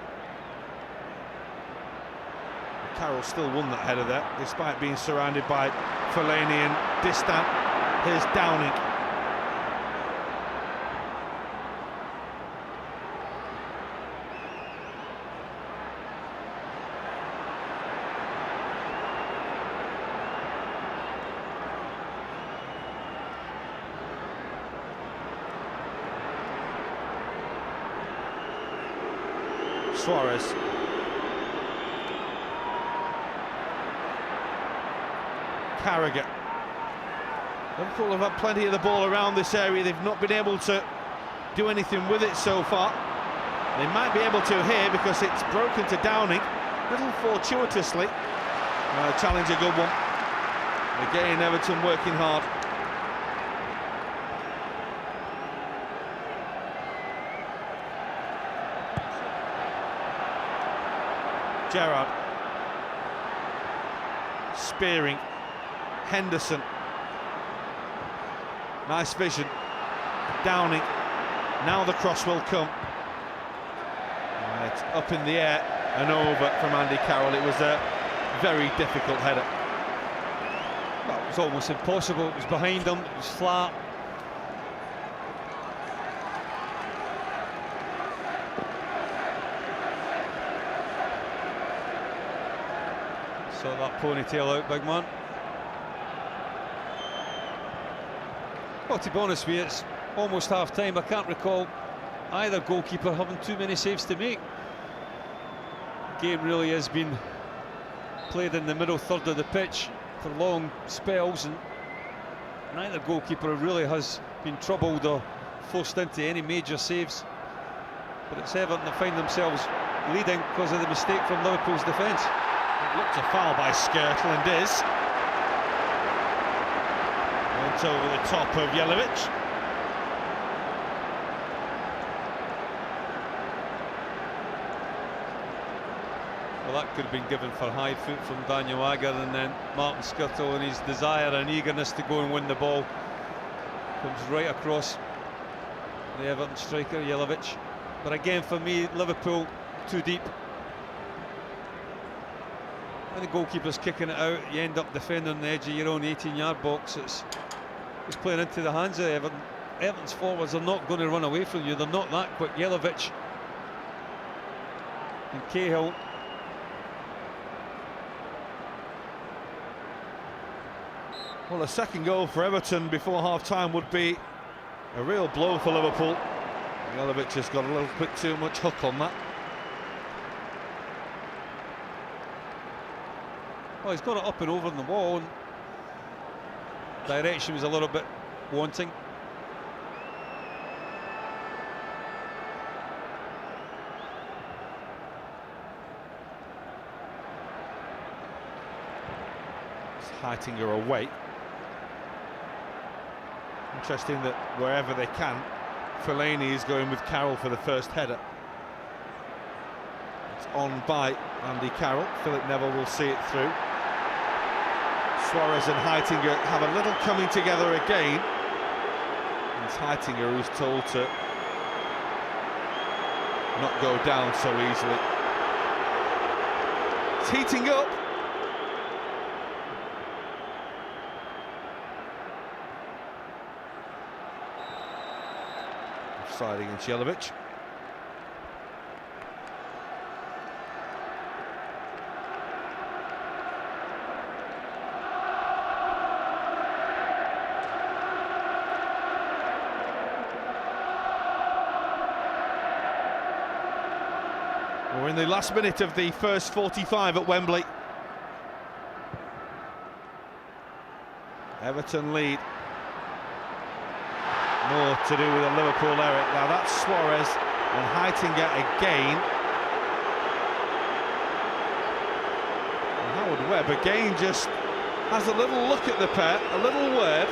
Carroll still won that header there, despite being surrounded by Fellaini and Distin. Here's Downing. Suarez. Carragher. Liverpool have had plenty of the ball around this area. They've not been able to do anything with it so far. They might be able to here because it's broken to Downing, a little fortuitously. Challenge a good one. Again, Everton working hard. Gerrard. Spearing. Henderson. Nice vision. Downing. Now the cross will come. It's up in the air and over from Andy Carroll. It was a very difficult header. Well, it was almost impossible. It was behind him. It was flat. Saw that ponytail out, big man. Well, to be honest with you, it's almost half-time. I can't recall either goalkeeper having too many saves to make. The game really has been played in the middle third of the pitch for long spells, and neither goalkeeper really has been troubled or forced into any major saves. But it's Everton that find themselves leading because of the mistake from Liverpool's defence. It looked a foul by Skirtle and is. Went over the top of Jelavic. Well, that could have been given for high foot from Daniel Agger, and then Martin Skirtle and his desire and eagerness to go and win the ball comes right across the Everton striker, Jelavic. But again, for me, Liverpool too deep. When the goalkeeper's kicking it out, you end up defending the edge of your own 18-yard box. It's playing into the hands of Everton. Everton's forwards are not going to run away from you. They're not that quick. Jelavic and Cahill. Well, a second goal for Everton before half-time would be a real blow for Liverpool. Jelavic has got a little bit too much hook on that. Well, he's got it up and over on the wall, and direction was a little bit wanting. It's Heitinger away. Interesting that wherever they can, Fellaini is going with Carroll for the first header. It's on by Andy Carroll. Philip Neville will see it through. Suarez and Heitinger have a little coming together again. And it's Heitinger who's told to not go down so easily. It's heating up. Offside against Jelavic. We're in the last minute of the first 45 at Wembley. Everton lead. More to do with a Liverpool error. Now that's Suarez and Heitinga again. And Howard Webb again just has a little look at the pair, a little word.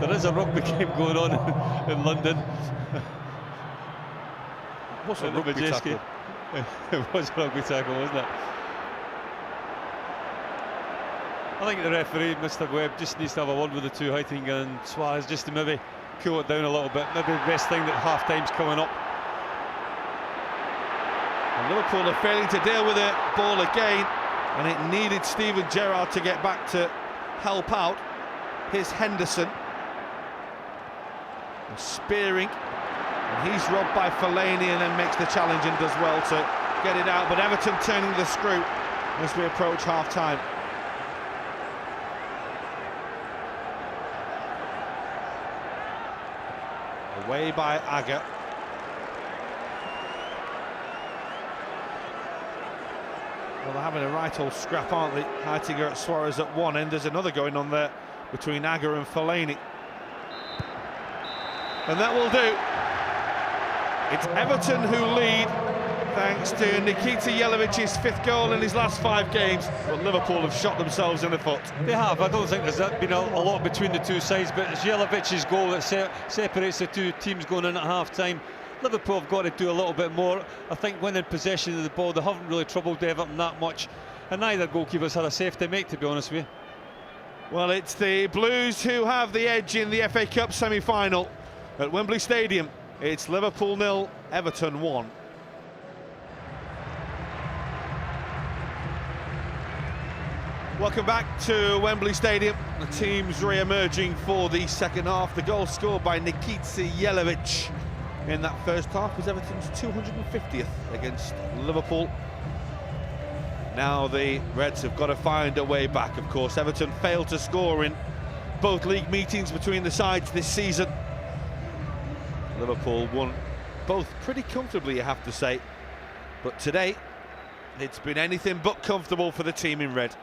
There is a rugby game going on in London. What's a rugby tackle? It was a rugby tackle, wasn't it? I think the referee, Mr. Webb, just needs to have a word with the two, Heitinga and Suarez, just to maybe cool it down a little bit. Maybe the best thing that half-time's coming up. And Liverpool are failing to deal with the ball again, and it needed Steven Gerrard to get back to help out. Here's Henderson. And spearing. And he's robbed by Fellaini and then makes the challenge and does well to get it out. But Everton turning the screw as we approach half-time. Away by Agger. Well, they're having a right old scrap, aren't they? Heitinga at Suarez at one end. There's another going on there between Agger and Fellaini. And that will do. It's Everton who lead, thanks to Nikita Jelovic's 5th goal in his last 5 games. But Liverpool have shot themselves in the foot. They have. I don't think there's been a lot between the two sides, but it's Jelovic's goal that separates the two teams going in at half-time. Liverpool have got to do a little bit more. I think winning possession of the ball, they haven't really troubled Everton that much. And neither goalkeepers had a safety make, to be honest with you. Well, it's the Blues who have the edge in the FA Cup semi-final at Wembley Stadium. It's Liverpool 0, Everton 1. Welcome back to Wembley Stadium. The team's re-emerging for the second half. The goal scored by Nikita Jelovic in that first half was Everton's 250th against Liverpool. Now the Reds have got to find a way back, of course. Everton failed to score in both league meetings between the sides this season. Liverpool won both pretty comfortably, you have to say. But today, it's been anything but comfortable for the team in red.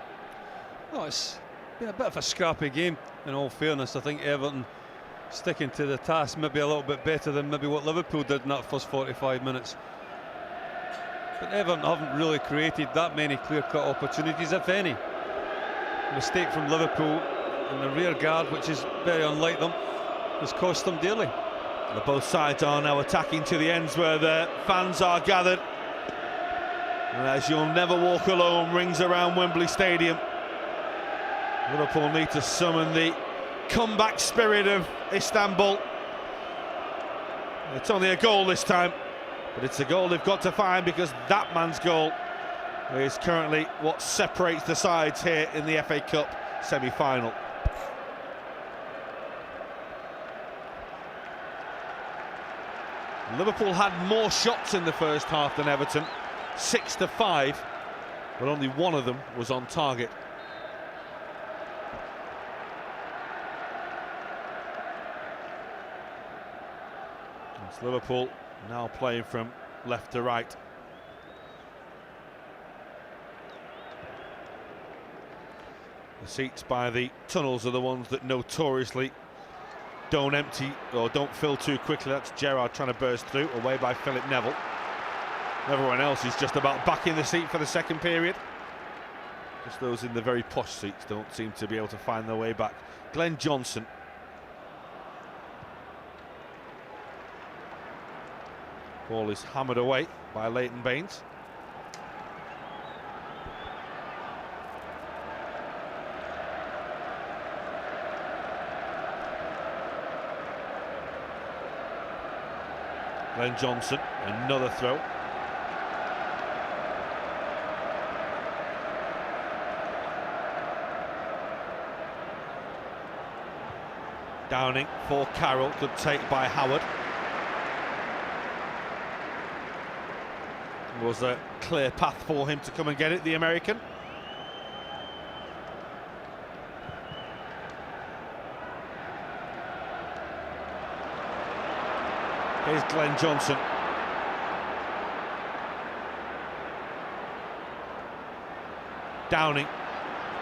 Oh, it's been a bit of a scrappy game, in all fairness. I think Everton sticking to the task maybe a little bit better than maybe what Liverpool did in that first 45 minutes. But Everton haven't really created that many clear-cut opportunities, if any. Mistake from Liverpool in the rear guard, which is very unlike them, has cost them dearly. And both sides are now attacking to the ends where the fans are gathered. And as You'll Never Walk Alone rings around Wembley Stadium, Liverpool need to summon the comeback spirit of Istanbul. It's only a goal this time, but it's a goal they've got to find, because that man's goal is currently what separates the sides here in the FA Cup semi-final. Liverpool had more shots in the first half than Everton, 6-5, but only one of them was on target. It's Liverpool now playing from left to right. The seats by the tunnels are the ones that notoriously don't empty or don't fill too quickly. That's Gerrard trying to burst through, away by Philip Neville. Everyone else is just about back in the seat for the second period. Just those in the very posh seats don't seem to be able to find their way back. Glenn Johnson. Ball is hammered away by Leighton Baines. Glenn Johnson, another throw. Downing for Carroll, good take by Howard. Was a clear path for him to come and get it, the American. Here's Glenn Johnson. Downing,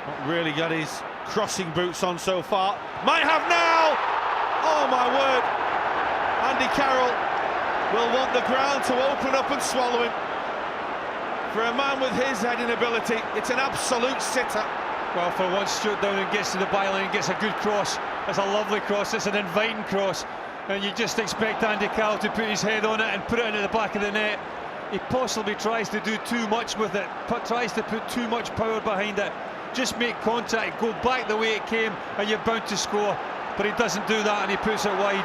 not really got his crossing boots on so far. Might have now! Oh my word! Andy Carroll will want the ground to open up and swallow him. For a man with his heading ability, it's an absolute sitter. Well, for once, Stuart Downing gets to the byline and gets a good cross. It's a lovely cross, it's an inviting cross. And you just expect Andy Carroll to put his head on it and put it into the back of the net. He possibly tries to do too much with it, tries to put too much power behind it. Just make contact, go back the way it came, and you're bound to score. But he doesn't do that, and he puts it wide.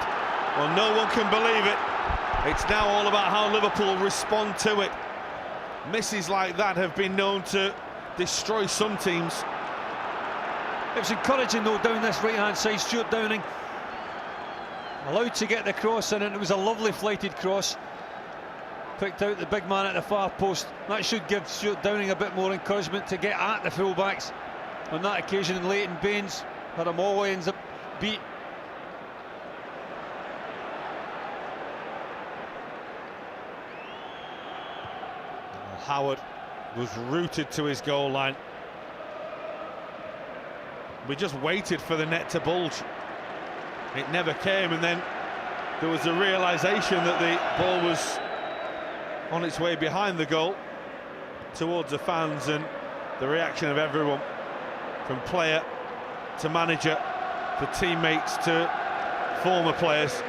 Well, no one can believe it. It's now all about how Liverpool respond to it. Misses like that have been known to destroy some teams. It was encouraging, though, down this right-hand side. Stuart Downing allowed to get the cross in, and it was a lovely flighted cross. Picked out the big man at the far post. That should give Stuart Downing a bit more encouragement to get at the fullbacks. On that occasion, Leighton Baines had him all ends up beat. Howard was rooted to his goal line. We just waited for the net to bulge. It never came, and then there was a realisation that the ball was on its way behind the goal towards the fans, and the reaction of everyone, from player to manager to teammates to former players.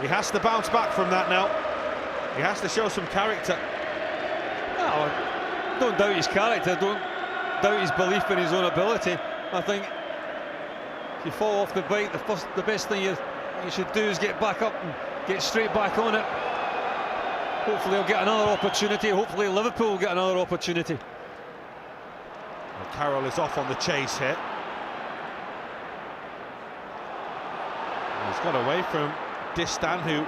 He has to bounce back from that now. He has to show some character. No, don't doubt his character, don't doubt his belief in his own ability. I think if you fall off the bike, the best thing you should do is get back up and get straight back on it. Hopefully he'll get another opportunity. Hopefully Liverpool will get another opportunity. Well, Carroll is off on the chase here. He's got away from Distan, who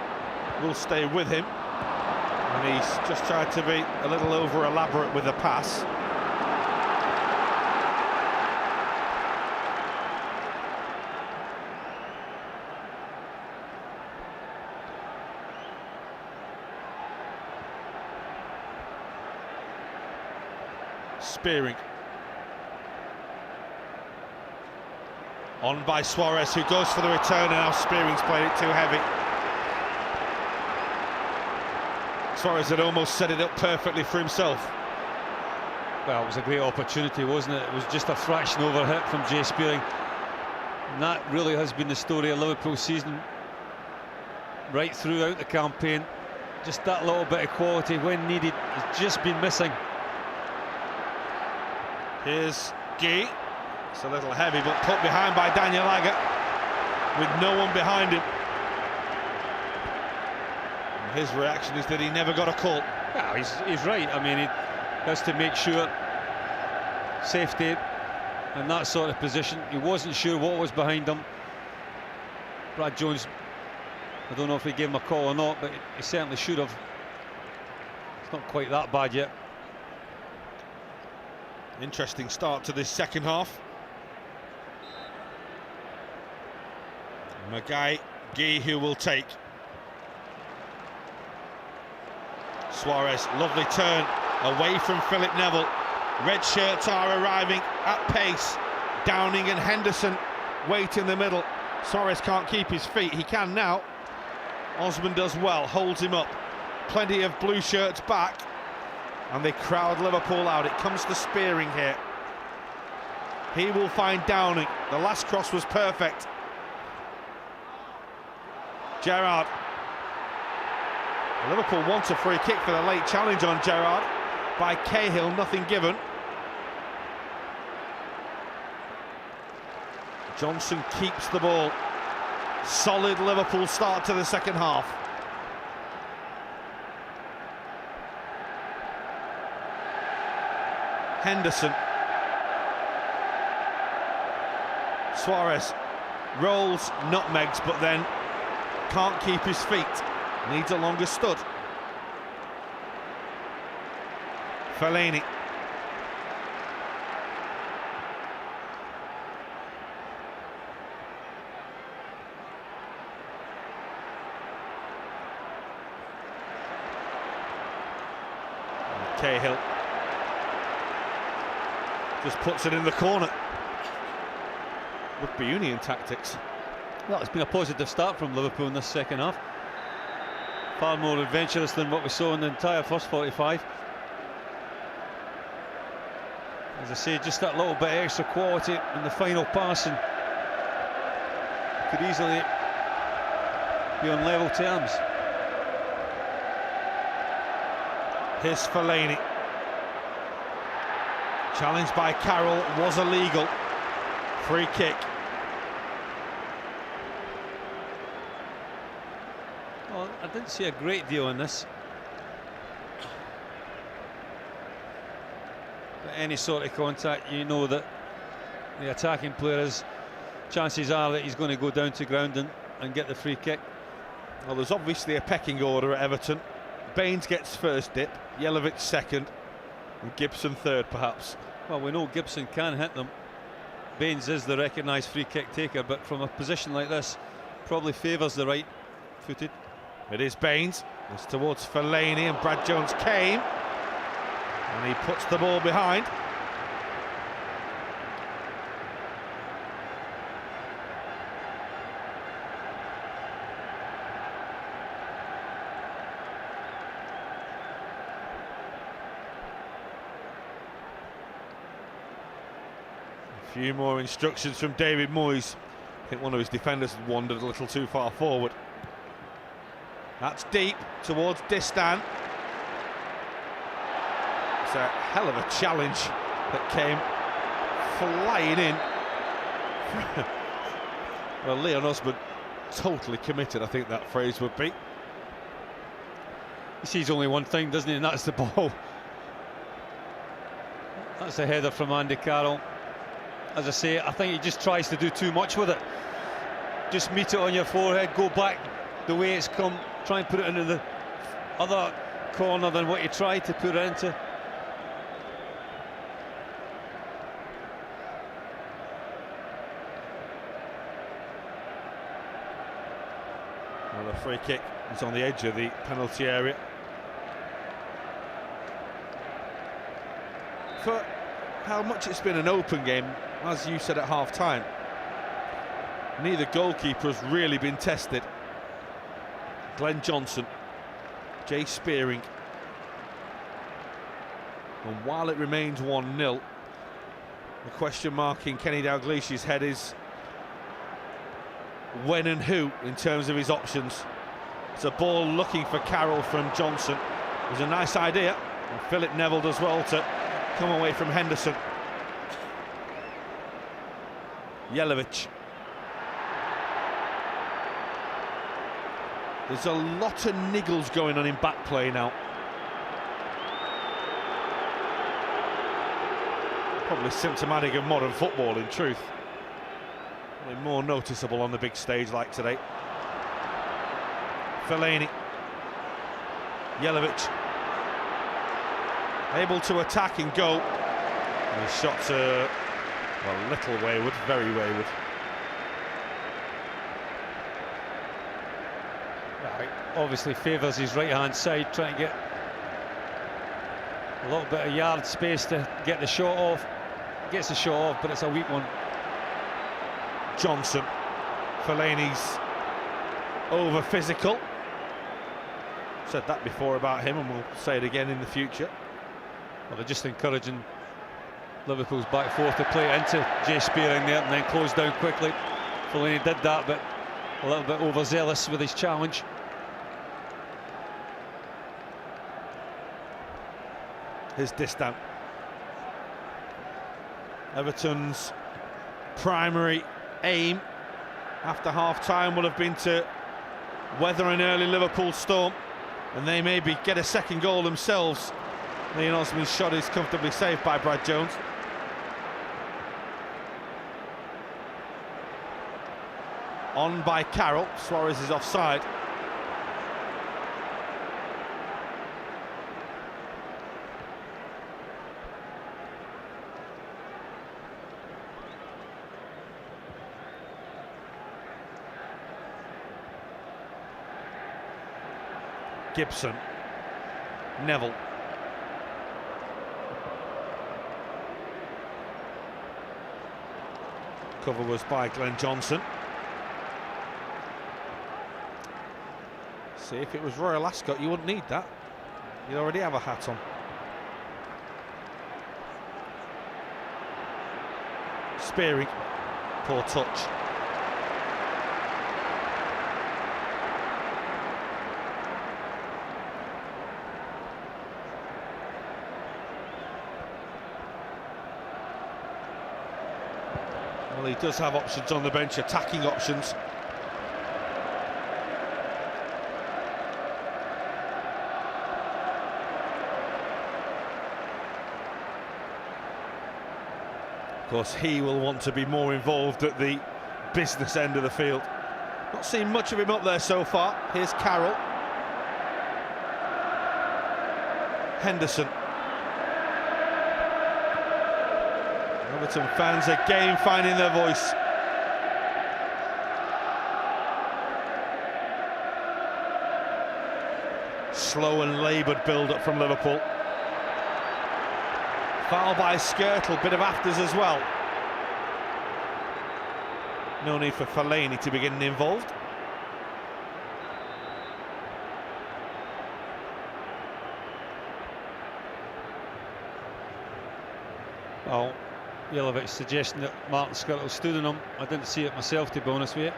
will stay with him. And he's just tried to be a little over-elaborate with the pass. Spearing. On by Suarez, who goes for the return, and now Spearing's played it too heavy. Suarez had almost set it up perfectly for himself. Well, it was a great opportunity, wasn't it? It was just a fraction over hit from Jay Spearing. And that really has been the story of Liverpool's season right throughout the campaign. Just that little bit of quality when needed has just been missing. Here's Guy. It's a little heavy, but put behind by Daniel Agger with no one behind him. And his reaction is that he never got a call. Well, he's right. I mean, he has to make sure safety in that sort of position. He wasn't sure what was behind him. Brad Jones, I don't know if he gave him a call or not, but he certainly should have. It's not quite that bad yet. Interesting start to this second half. Guy who will take. Suarez, lovely turn away from Philip Neville. Red shirts are arriving at pace. Downing and Henderson wait in the middle. Suarez can't keep his feet. He can now. Osman does well, holds him up. Plenty of blue shirts back, and they crowd Liverpool out. It comes to Spearing here. He will find Downing. The last cross was perfect. Gerrard. Liverpool wants a free kick for the late challenge on Gerrard by Cahill, nothing given. Johnson keeps the ball. Solid Liverpool start to the second half. Henderson. Suarez rolls, nutmegs, but then can't keep his feet. Needs a longer stud. Fellaini. Cahill just puts it in the corner. Rugby union tactics. Well, it's been a positive start from Liverpool in this second half. Far more adventurous than what we saw in the entire first 45. As I say, just that little bit extra quality in the final passing could easily be on level terms. Here's Fellaini. Challenged by Carroll, was illegal. Free kick. Well, I didn't see a great deal in this. But any sort of contact, you know that the attacking players, chances are that he's going to go down to ground and get the free kick. Well, there's obviously a pecking order at Everton. Baines gets first dip, Jelovic second, and Gibson third, perhaps. Well, we know Gibson can hit them. Baines is the recognised free kick taker, but from a position like this, probably favours the right-footed. It is Baines. It's towards Fellaini, and Brad Jones came, and he puts the ball behind. A few more instructions from David Moyes. I think one of his defenders had wandered a little too far forward. That's deep towards Distan. It's a hell of a challenge that came flying in. Well, Leon Osborne totally committed, I think that phrase would be. He sees only one thing, doesn't he, and that's the ball. That's a header from Andy Carroll. As I say, I think he just tries to do too much with it. Just meet it on your forehead, go back the way it's come, try and put it into the other corner than what you tried to put it into. Well, the free kick is on the edge of the penalty area. For how much it's been an open game, as you said at half-time, neither goalkeeper has really been tested. Glenn Johnson, Jay Spearing. And while it remains 1-0, the question mark in Kenny Dalglish's head is when and who in terms of his options. It's a ball looking for Carroll from Johnson. It was a nice idea, and Philip Neville does well to come away from Henderson. Jelovic. There's a lot of niggles going on in back play now. Probably symptomatic of modern football, in truth. Probably more noticeable on the big stage like today. Fellaini. Jelovic. Able to attack and go. And his shots are, well, a little wayward, very wayward. Obviously favours his right-hand side, trying to get a little bit of yard space to get the shot off. Gets the shot off, but it's a weak one. Johnson. Fellaini's over physical. Said that before about him, and we'll say it again in the future. Well, they're just encouraging Liverpool's back four to play it into Jay Spearing there and then close down quickly. Fellaini did that, but a little bit overzealous with his challenge. Here's Distan. Everton's primary aim after half-time will have been to weather an early Liverpool storm, and they maybe get a second goal themselves. Leon Osman's shot is comfortably saved by Brad Jones. On by Carroll. Suarez is offside. Gibson. Neville. Cover was by Glenn Johnson. See, if it was Royal Ascot, you wouldn't need that. You'd already have a hat on. Spearing, poor touch. Well, he does have options on the bench, attacking options. Of course, he will want to be more involved at the business end of the field. Not seen much of him up there so far. Here's Carroll. Henderson. Everton fans again finding their voice. Slow and laboured build-up from Liverpool. Foul by Skirtle, bit of afters as well. No need for Fellaini to be getting involved. Well, Jelovic suggesting that Martin Skirtle stood on him. I didn't see it myself, to be honest with you.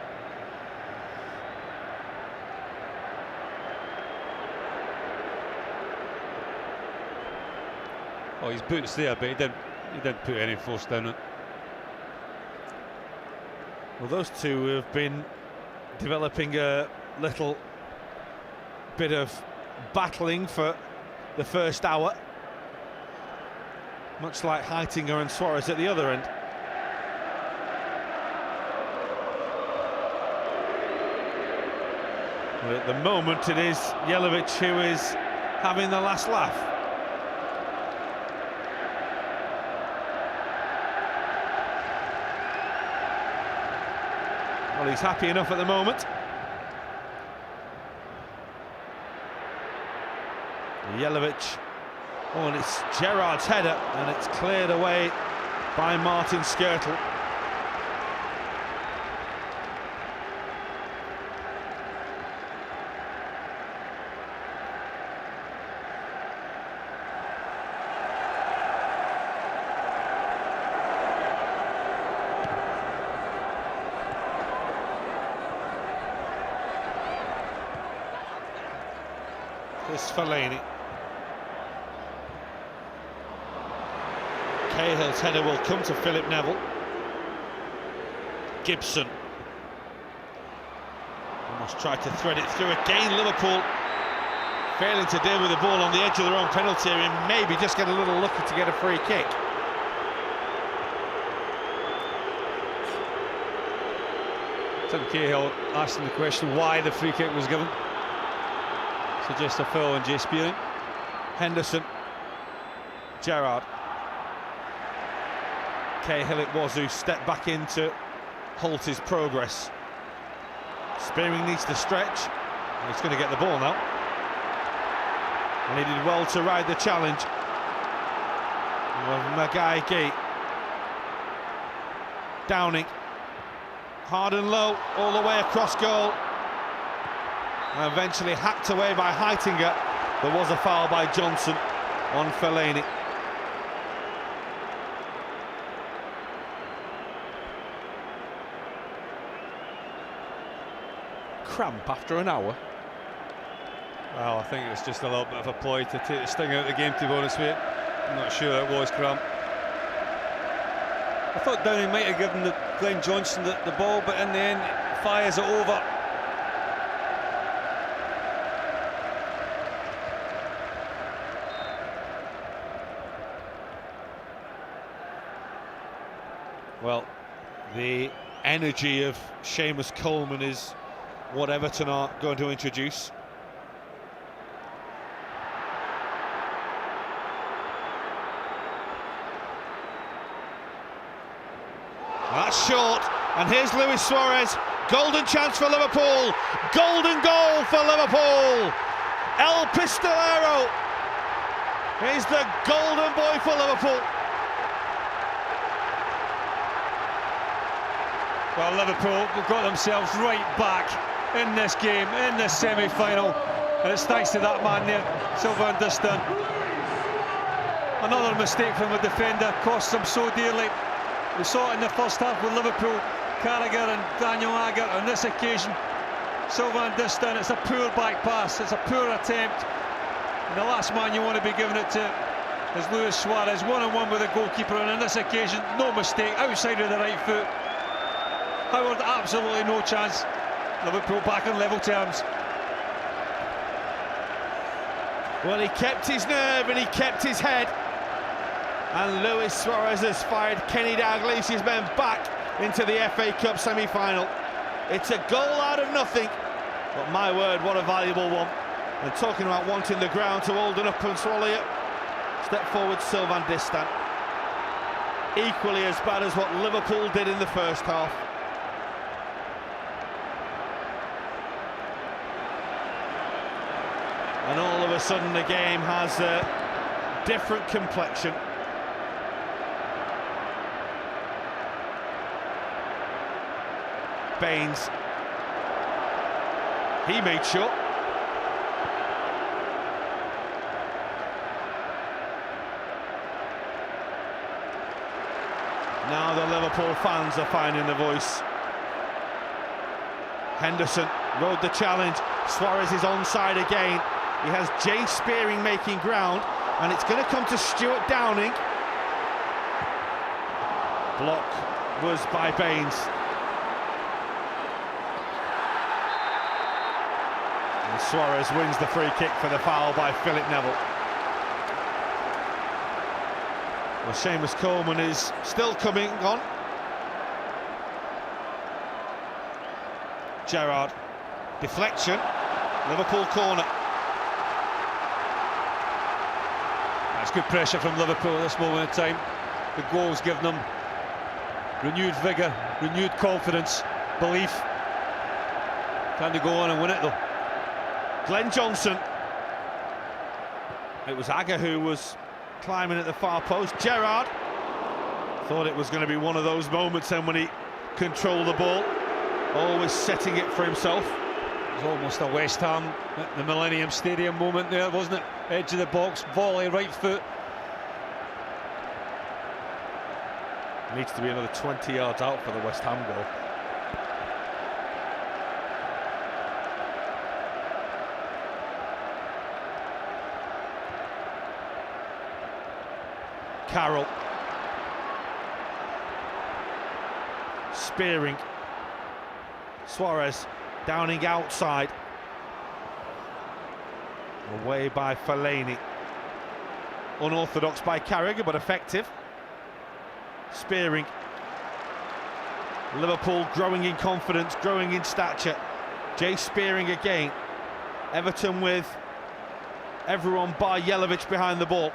Oh, his boot's there, but he didn't put any force down it. Well, those two have been developing a little bit of battling for the first hour, much like Heitinga and Suarez at the other end. But at the moment it is Jelovic who is having the last laugh. Well, he's happy enough at the moment. Jelovic. Oh, and it's Gerrard's header, and it's cleared away by Martin Skirtle. This Fellaini. Cahill's header will come to Philip Neville. Gibson. Almost tried to thread it through again. Liverpool failing to deal with the ball on the edge of their own penalty area and maybe just get a little lucky to get a free kick. Tim Cahill asking the question why the free kick was given. Suggests a foul on Jay Spearing. Henderson. Gerrard. Cahill it was who stepped back in to halt his progress. Spearing needs to stretch. He's going to get the ball now. And he did well to ride the challenge of Magai. Downing. Hard and low, all the way across goal. And eventually hacked away by Heitinga. There was a foul by Johnson on Fellaini. Cramp after an hour. Well, I think it was just a little bit of a ploy to take the sting out of the game, to be honest with you. I'm not sure it was cramp. I thought Downing might have given Glenn Johnson the ball, but in the end, fires it over. Well, the energy of Seamus Coleman is what Everton are going to introduce. That's short, and here's Luis Suarez. Golden chance for Liverpool. Golden goal for Liverpool. El Pistolero is the golden boy for Liverpool. Well, Liverpool got themselves right back in this game, in this semi-final, and it's thanks to that man there, Sylvain Distin. Another mistake from a defender costs them so dearly. We saw it in the first half with Liverpool, Carragher and Daniel Agger. On this occasion, Sylvain Distin, it's a poor back pass, it's a poor attempt, and the last man you want to be giving it to is Luis Suarez, one-on-one with the goalkeeper, and on this occasion, no mistake, outside of the right foot. Howard, absolutely no chance. Liverpool back on level terms. Well, he kept his nerve and he kept his head. And Luis Suarez has fired Kenny Dalglish's men back into the FA Cup semi-final. It's a goal out of nothing, but my word, what a valuable one. And talking about wanting the ground to hold it up and swallow it, step forward Sylvain Distin. Equally as bad as what Liverpool did in the first half. And all of a sudden the game has a different complexion. Baines. He made sure. Now the Liverpool fans are finding the voice. Henderson rode the challenge. Suarez is onside again. He has Jay Spearing making ground, and it's going to come to Stuart Downing. Block was by Baines. And Suarez wins the free kick for the foul by Philip Neville. Well, Seamus Coleman is still coming on. Gerrard, deflection, Liverpool corner. That's good pressure from Liverpool at this moment in time. The goal's given them renewed vigour, renewed confidence, belief. Can they go on and win it though? Glenn Johnson. It was Agger who was climbing at the far post. Gerrard thought it was going to be one of those moments then when he controlled the ball, always setting it for himself. It was almost a West Ham at the Millennium Stadium moment there, wasn't it? Edge of the box, volley, right foot. Needs to be another 20 yards out for the West Ham goal. Carroll. Spearing. Suarez. Downing outside. Away by Fellaini. Unorthodox by Carragher, but effective. Spearing. Liverpool growing in confidence, growing in stature. Jay Spearing again. Everton with everyone bar Jelavic behind the ball.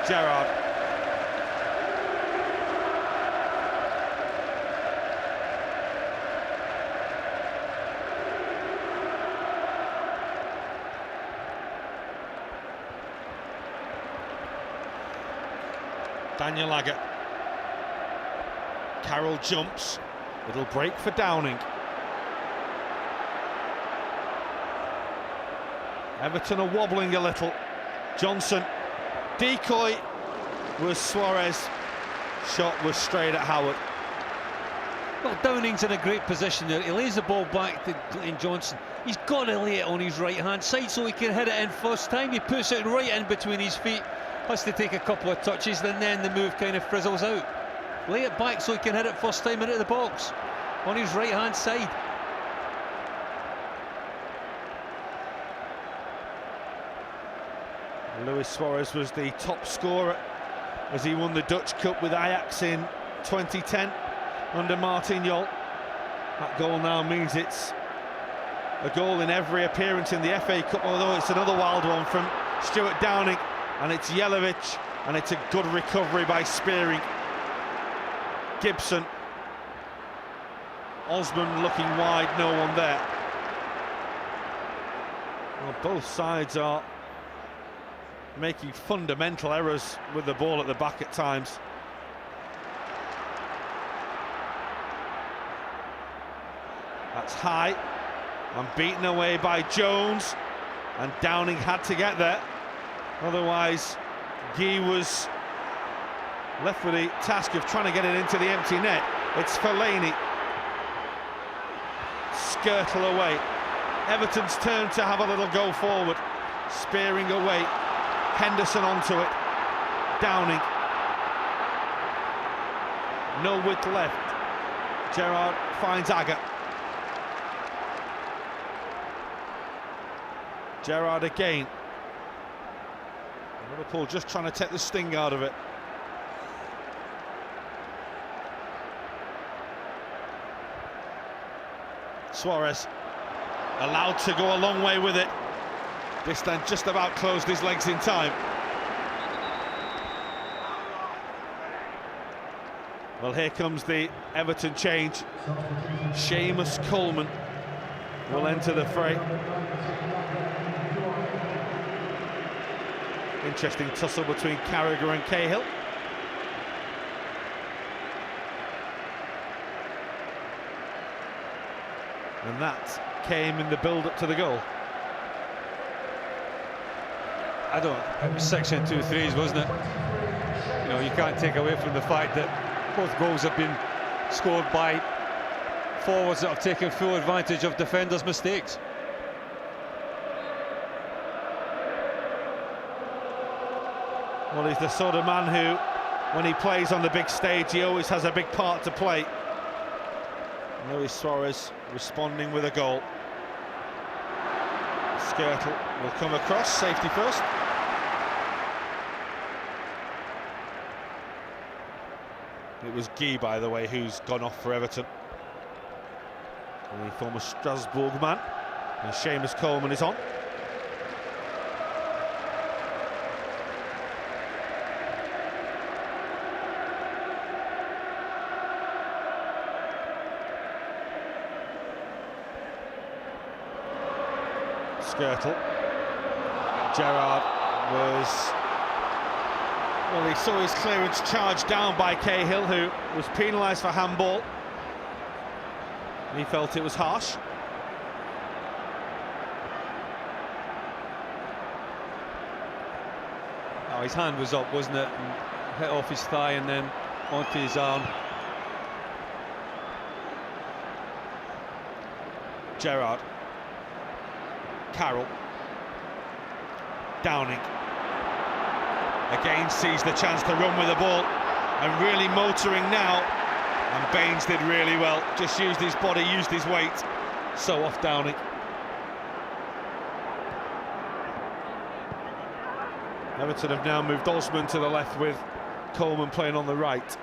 Gerrard. Daniel Agger. Carroll jumps. Little break for Downing. Everton are wobbling a little. Johnson. Decoy was Suarez. Shot was straight at Howard. Well, Downing's in a great position there. He lays the ball back to Glenn Johnson. He's got to lay it on his right-hand side so he can hit it in first time. He puts it right in between his feet. Has to take a couple of touches, and then the move kind of frizzles out. Lay it back so he can hit it first time into the box on his right-hand side. Luis Suarez was the top scorer as he won the Dutch Cup with Ajax in 2010 under Martin Jol. That goal now means it's a goal in every appearance in the FA Cup, although it's another wild one from Stuart Downing, and it's Jelavic, and it's a good recovery by Spearing. Gibson. Osman looking wide, no one there. Well, both sides are making fundamental errors with the ball at the back at times. That's high and beaten away by Jones, and Downing had to get there, otherwise Guy was left with the task of trying to get it into the empty net. It's Fellaini. Skirtle away. Everton's turn to have a little go forward. Spearing away. Henderson onto it. Downing. No width left. Gerrard finds Agger. Gerrard again. Liverpool just trying to take the sting out of it. Suarez allowed to go a long way with it. This then just about closed his legs in time. Well, here comes the Everton change. Seamus Coleman will enter the fray. Interesting tussle between Carragher and Cahill. And that came in the build-up to the goal. It was 6 and 2 threes, wasn't it? You know, you can't take away from the fact that both goals have been scored by forwards that have taken full advantage of defenders' mistakes. Well, he's the sort of man who, when he plays on the big stage, he always has a big part to play. Luis Suarez responding with a goal. Skirtle will come across, safety first. It was Guy, by the way, who's gone off for Everton. The former Strasbourg man. And Seamus Coleman is on. Skirtle. Gerrard was... Well, he saw his clearance charged down by Cahill, who was penalised for handball. He felt it was harsh. Oh, his hand was up, wasn't it? And hit off his thigh and then onto his arm. Gerrard. Carroll. Downing. Again sees the chance to run with the ball and really motoring now, and Baines did really well, just used his body, used his weight. So off Downing. Everton have now moved Osman to the left with Coleman playing on the right.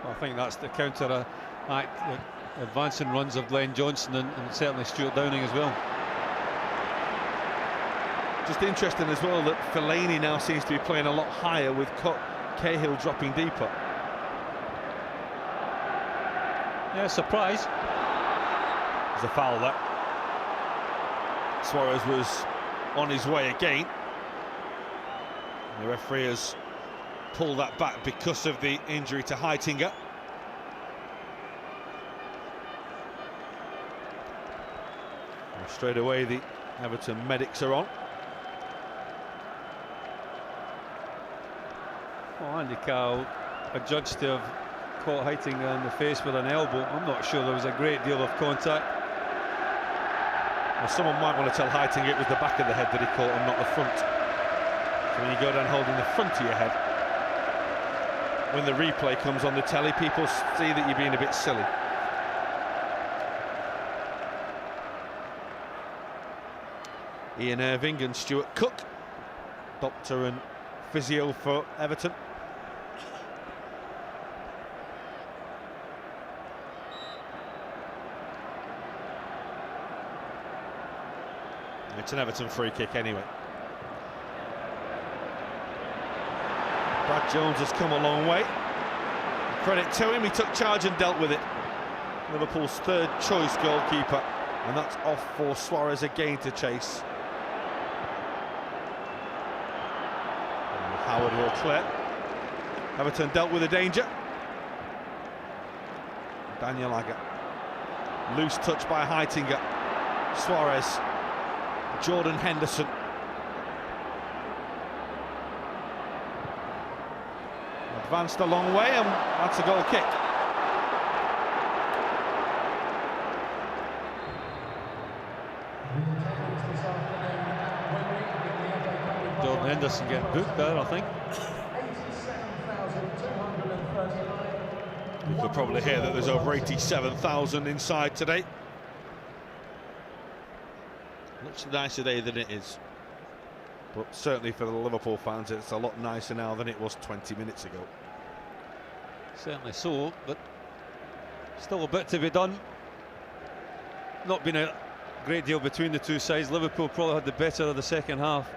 Well, I think that's the counter act, the advancing runs of Glenn Johnson and certainly Stuart Downing as well. Just interesting as well that Fellaini now seems to be playing a lot higher with Cahill dropping deeper. Yeah, surprise. There's a foul there. Suarez was on his way again. The referee has pulled that back because of the injury to Heitinger. And straight away the Everton medics are on. Well, Andy Carroll adjudged to have caught Heitinger in the face with an elbow. I'm not sure there was a great deal of contact. Well, someone might want to tell Heitinger it was the back of the head that he caught and not the front. So when you go down holding the front of your head, when the replay comes on the telly, people see that you're being a bit silly. Ian Irving and Stuart Cook, doctor and physio for Everton. It's an Everton free kick anyway. Brad Jones has come a long way. Credit to him, he took charge and dealt with it. Liverpool's third choice goalkeeper, and that's off for Suarez again to chase. Howard will clear. Everton dealt with the danger. Daniel Agger. Loose touch by Heitinger. Suarez. Jordan Henderson. Advanced a long way, and that's a goal kick. Jordan Henderson getting booked there, I think. You could probably hear that there's over 87,000 inside today. Much nicer day than it is. But certainly for the Liverpool fans, it's a lot nicer now than it was 20 minutes ago. Certainly so, but still a bit to be done. Not been a great deal between the two sides. Liverpool probably had the better of the second half.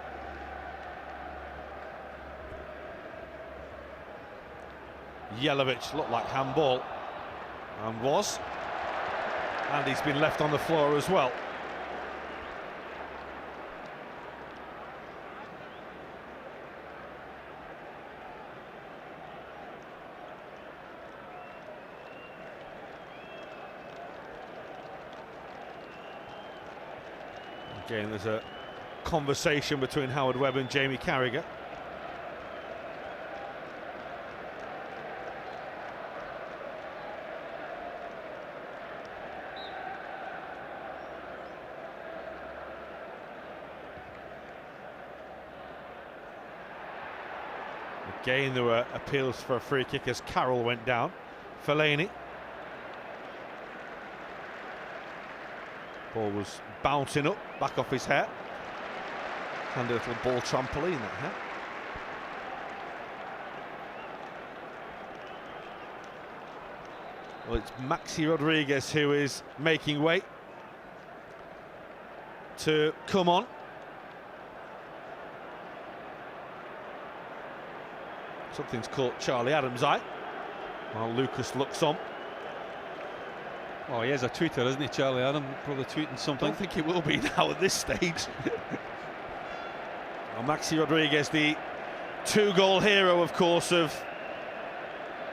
Jelavic looked like handball, and was. And he's been left on the floor as well. Again, there's a conversation between Howard Webb and Jamie Carragher. Again, there were appeals for a free kick as Carroll went down. Fellaini. Ball was bouncing up, back off his head. And a little ball trampoline that hat. Well, it's Maxi Rodriguez who is making way to come on. Something's caught Charlie Adams' eye while Lucas looks on. Oh, he is a tweeter, isn't he, Charlie Adam? Probably tweeting I something. don't think it will be now at this stage. Well, Maxi Rodriguez, the two-goal hero, of course, of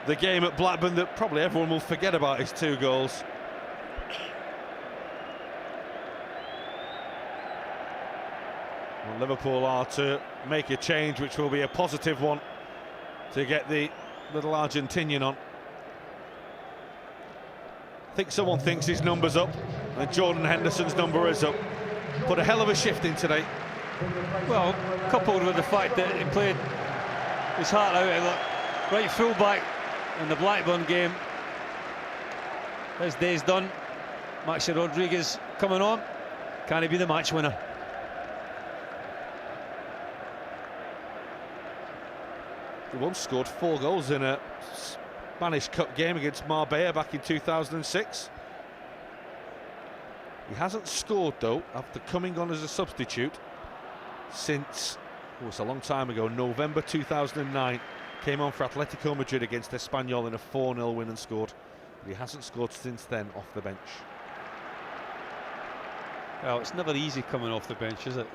the game at Blackburn, that probably everyone will forget about his 2 goals. Well, Liverpool are to make a change, which will be a positive one, to get the little Argentinian on. I think someone thinks his number's up, and Jordan Henderson's number is up. Put a hell of a shift in today. Well, coupled with the fact that he played his heart out at right full-back in the Blackburn game. His day's done. Maxi Rodriguez coming on. Can he be the match winner? He once scored 4 goals in a Spanish Cup game against Marbella back in 2006. He hasn't scored, though, after coming on as a substitute since, oh, it's a long time ago, November 2009. Came on for Atletico Madrid against Espanyol in a 4-0 win and scored. But he hasn't scored since then off the bench. Well, it's never easy coming off the bench, is it?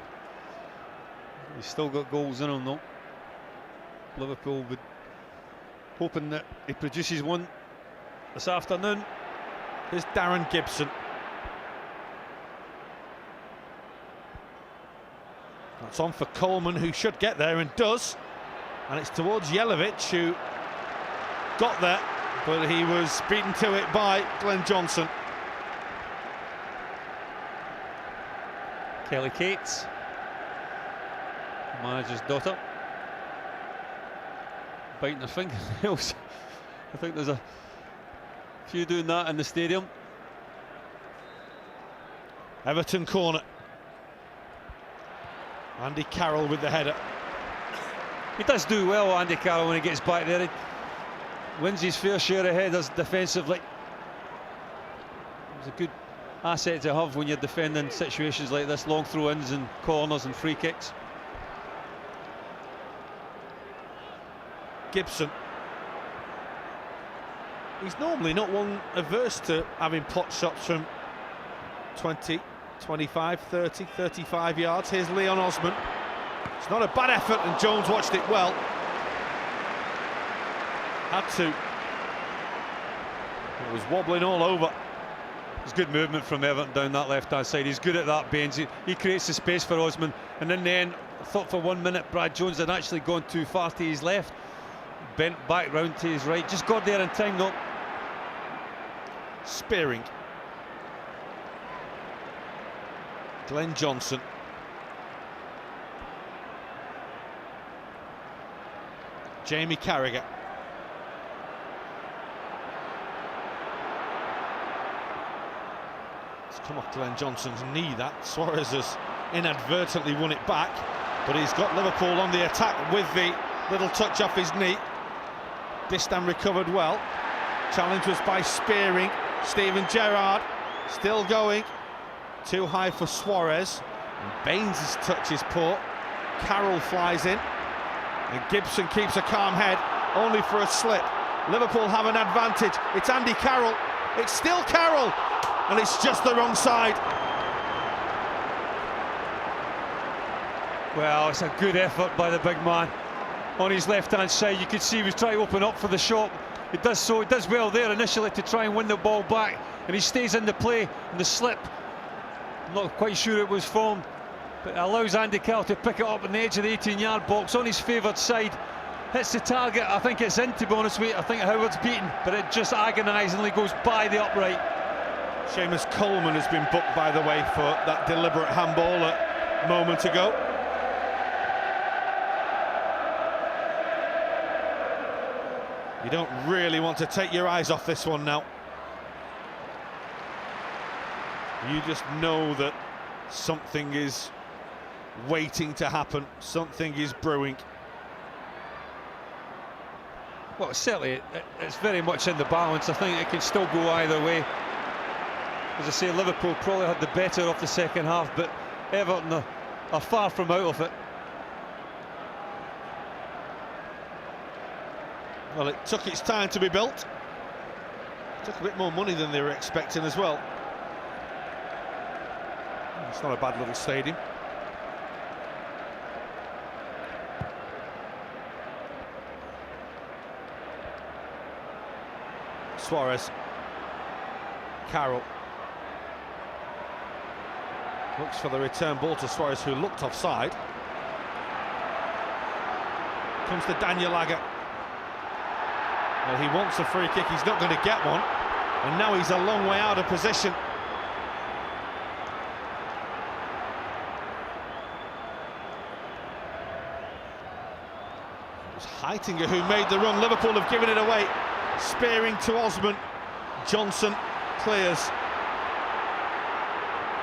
He's still got goals in him, though. Liverpool would hoping that he produces one this afternoon. Here's Darren Gibson. That's on for Coleman, who should get there and does. And it's towards Jelavic, who got there, but he was beaten to it by Glenn Johnson. Kelly Cates, manager's daughter, biting their fingernails. I think there's a few doing that in the stadium. Everton corner. Andy Carroll with the header. He does do well, Andy Carroll, when he gets back there. He wins his fair share of headers defensively. It's a good asset to have when you're defending situations like this, long throw-ins and corners and free kicks. Gibson. He's normally not one averse to having pot shots from 20, 25, 30, 35 yards. Here's Leon Osman. It's not a bad effort, and Jones watched it well. Had to. It was wobbling all over. It's good movement from Everton down that left-hand side. He's good at that, Baines. He creates the space for Osman, and in the end, I thought for 1 minute Brad Jones had actually gone too far to his left, bent back round to his right. Just got there in time though. Spearing. Glenn Johnson. Jamie Carragher. It's come off Glenn Johnson's knee, that. Suarez has inadvertently won it back, but he's got Liverpool on the attack with the little touch off his knee. Distan recovered well. Challenge was by Spearing. Steven Gerrard still going. Too high for Suarez. And Baines' touch is poor. Carroll flies in. And Gibson keeps a calm head, only for a slip. Liverpool have an advantage. It's Andy Carroll. It's still Carroll. And it's just the wrong side. Well, it's a good effort by the big man. On his left-hand side, you could see he was trying to open up for the shot. It does so, it does well there initially to try and win the ball back, and he stays in the play, and the slip, I'm not quite sure it was formed, but it allows Andy Carroll to pick it up on the edge of the 18-yard box on his favoured side. Hits the target. I think it's in, to be honest with you. I think Howard's beaten, but it just agonisingly goes by the upright. Seamus Coleman has been booked, by the way, for that deliberate handball a moment ago. You don't really want to take your eyes off this one now. You just know that something is waiting to happen, something is brewing. Well, certainly it's very much in the balance. I think it can still go either way. As I say, Liverpool probably had the better of the second half, but Everton are far from out of it. Well, it took its time to be built. It took a bit more money than they were expecting as well. It's not a bad little stadium. Suarez. Carroll. Looks for the return ball to Suarez, who looked offside. Comes to Daniel Agger. Well, he wants a free kick, he's not going to get one, and now he's a long way out of position. It was Heitinger who made the run. Liverpool have given it away. Spearing to Osman. Johnson clears.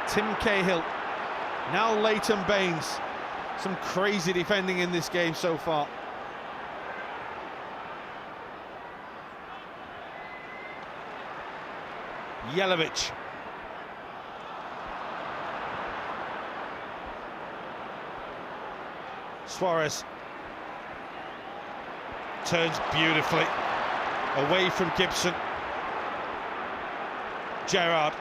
Tim Cahill. Now Leighton Baines. Some crazy defending in this game so far. Jelavic. Suarez turns beautifully away from Gibson. Gerrard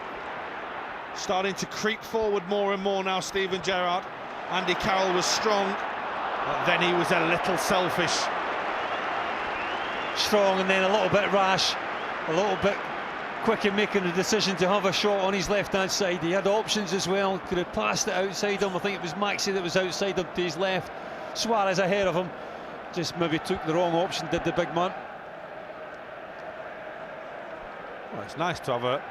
starting to creep forward more and more now. Steven Gerrard. Andy Carroll was strong, but then he was a little selfish. Strong and then a little bit rash, a little bit quick in making the decision to have a shot on his left-hand side. He had options as well, could have passed it outside him. I think it was Maxi that was outside him to his left. Suarez ahead of him, just maybe took the wrong option, did the big man. Well, it's nice to have a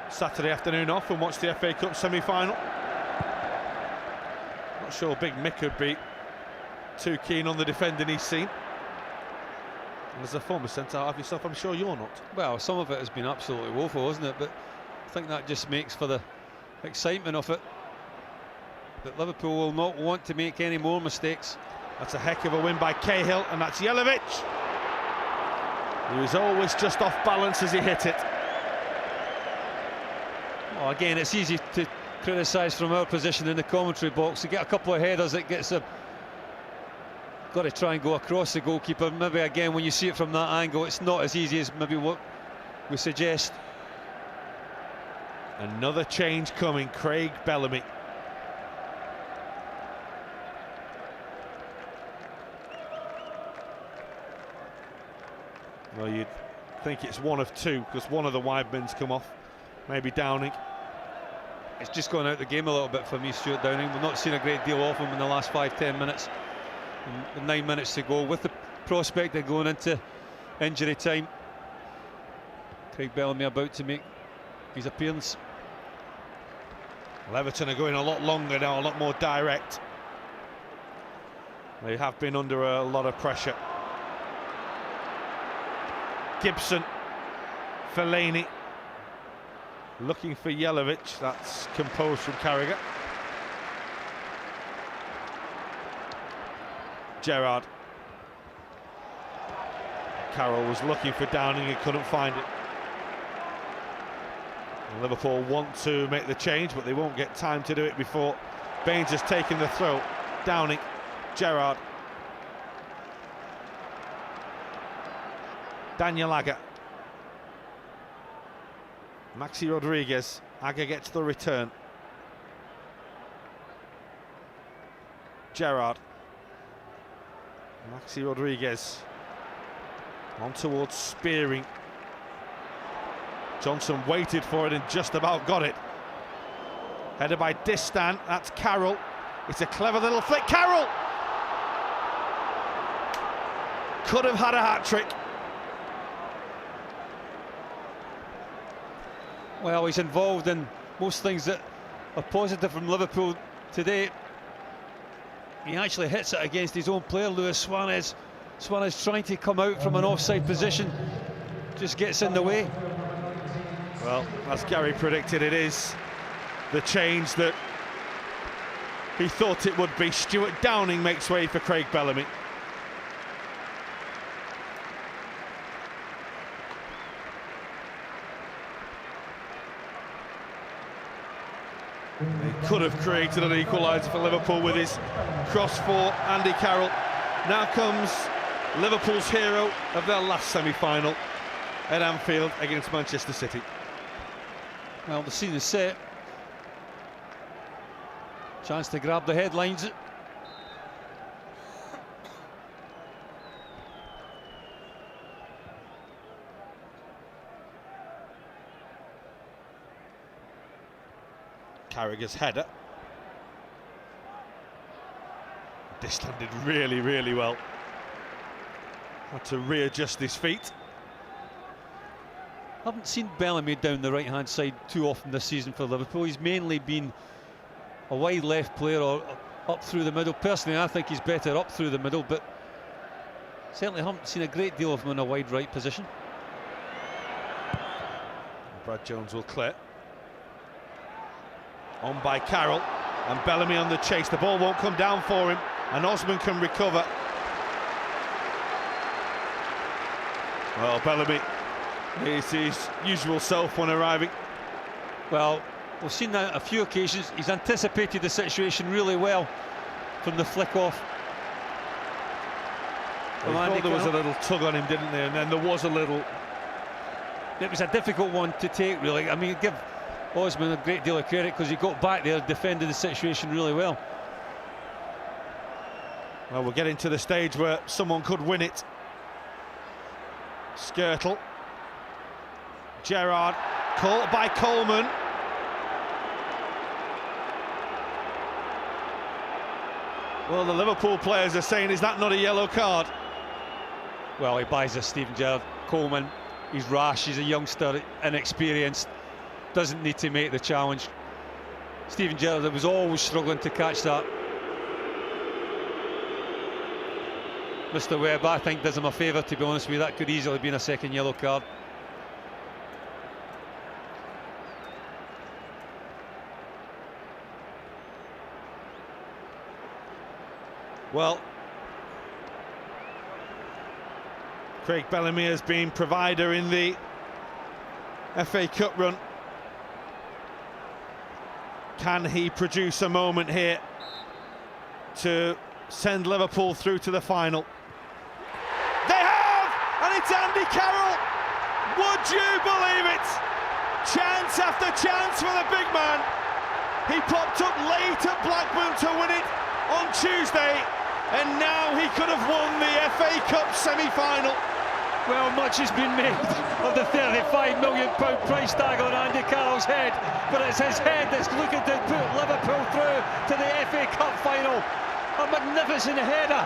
Saturday afternoon off and watch the FA Cup semi-final. Not sure Big Mick would be too keen on the defending he's seen. And as a former centre-half yourself, I'm sure you're not. Well, some of it has been absolutely woeful, hasn't it? But I think that just makes for the excitement of it. That Liverpool will not want to make any more mistakes. That's a heck of a win by Cahill, and that's Jelavic. He was always just off balance as he hit it. Well, again, it's easy to criticise from our position in the commentary box. You get a couple of headers, it gets a... got to try and go across the goalkeeper. Maybe again, when you see it from that angle, it's not as easy as maybe what we suggest. Another change coming, Craig Bellamy. Well, you'd think it's one of two, because one of the wide men's come off. Maybe Downing. It's just gone out the game a little bit for me, Stuart Downing. We've not seen a great deal of him in the last 5-10 minutes. And 9 minutes to go, with the prospect of going into injury time. Craig Bellamy about to make his appearance. Well, Everton are going a lot longer now, a lot more direct. They have been under a lot of pressure. Gibson, Fellaini, looking for Jelavic. That's composed from Carragher. Gerrard. Carroll was looking for Downing, he couldn't find it. And Liverpool want to make the change, but they won't get time to do it before Baines has taken the throw. Downing, Gerrard. Daniel Agger. Maxi Rodriguez. Agger gets the return. Gerrard. Maxi Rodriguez. On towards Spearing. Johnson waited for it and just about got it. Headed by Distan. That's Carroll. It's a clever little flick. Carroll! Could have had a hat-trick. Well, he's involved in most things that are positive from Liverpool today. He actually hits it against his own player, Luis Suarez. Suarez trying to come out from an offside position, just gets in the way. Well, as Gary predicted, it is the change that he thought it would be. Stuart Downing makes way for Craig Bellamy. He could have created an equaliser for Liverpool with his cross for Andy Carroll. Now comes Liverpool's hero of their last semi-final at Anfield against Manchester City. Well, the scene is set. Chance to grab the headlines. Carragher's header. Distan did really, really well. Had to readjust his feet. I haven't seen Bellamy down the right-hand side too often this season for Liverpool. He's mainly been a wide left player or up through the middle. Personally, I think he's better up through the middle, but certainly haven't seen a great deal of him in a wide right position. Brad Jones will clear. On by Carroll, and Bellamy on the chase. The ball won't come down for him, and Osman can recover. Well, Bellamy is his usual self when arriving. Well, we've seen that on a few occasions. He's anticipated the situation really well from the flick off. I thought there was a little tug on him, didn't there? And then there was a little. It was a difficult one to take, really. I mean, give Osman a great deal of credit because he got back there, defended the situation really well. Well, we're getting to the stage where someone could win it. Skirtle. Gerrard, caught by Coleman. Well, the Liverpool players are saying, is that not a yellow card? Well, he buys us, Steven Gerrard. Coleman, he's rash, he's a youngster, inexperienced, doesn't need to make the challenge. Steven Gerrard was always struggling to catch that. Mr. Webb, I think, does him a favour, to be honest with you. That could easily have been a second yellow card. Well, Craig Bellamy has been provider in the FA Cup run. Can he produce a moment here to send Liverpool through to the final? They have! And it's Andy Carroll! Would you believe it? Chance after chance for the big man. He popped up late at Blackburn to win it on Tuesday, and now he could have won the FA Cup semi-final. Well, much has been made of the £35 million price tag on Andy Carroll's head, but it's his head that's looking to put Liverpool through to the FA Cup final. A magnificent header.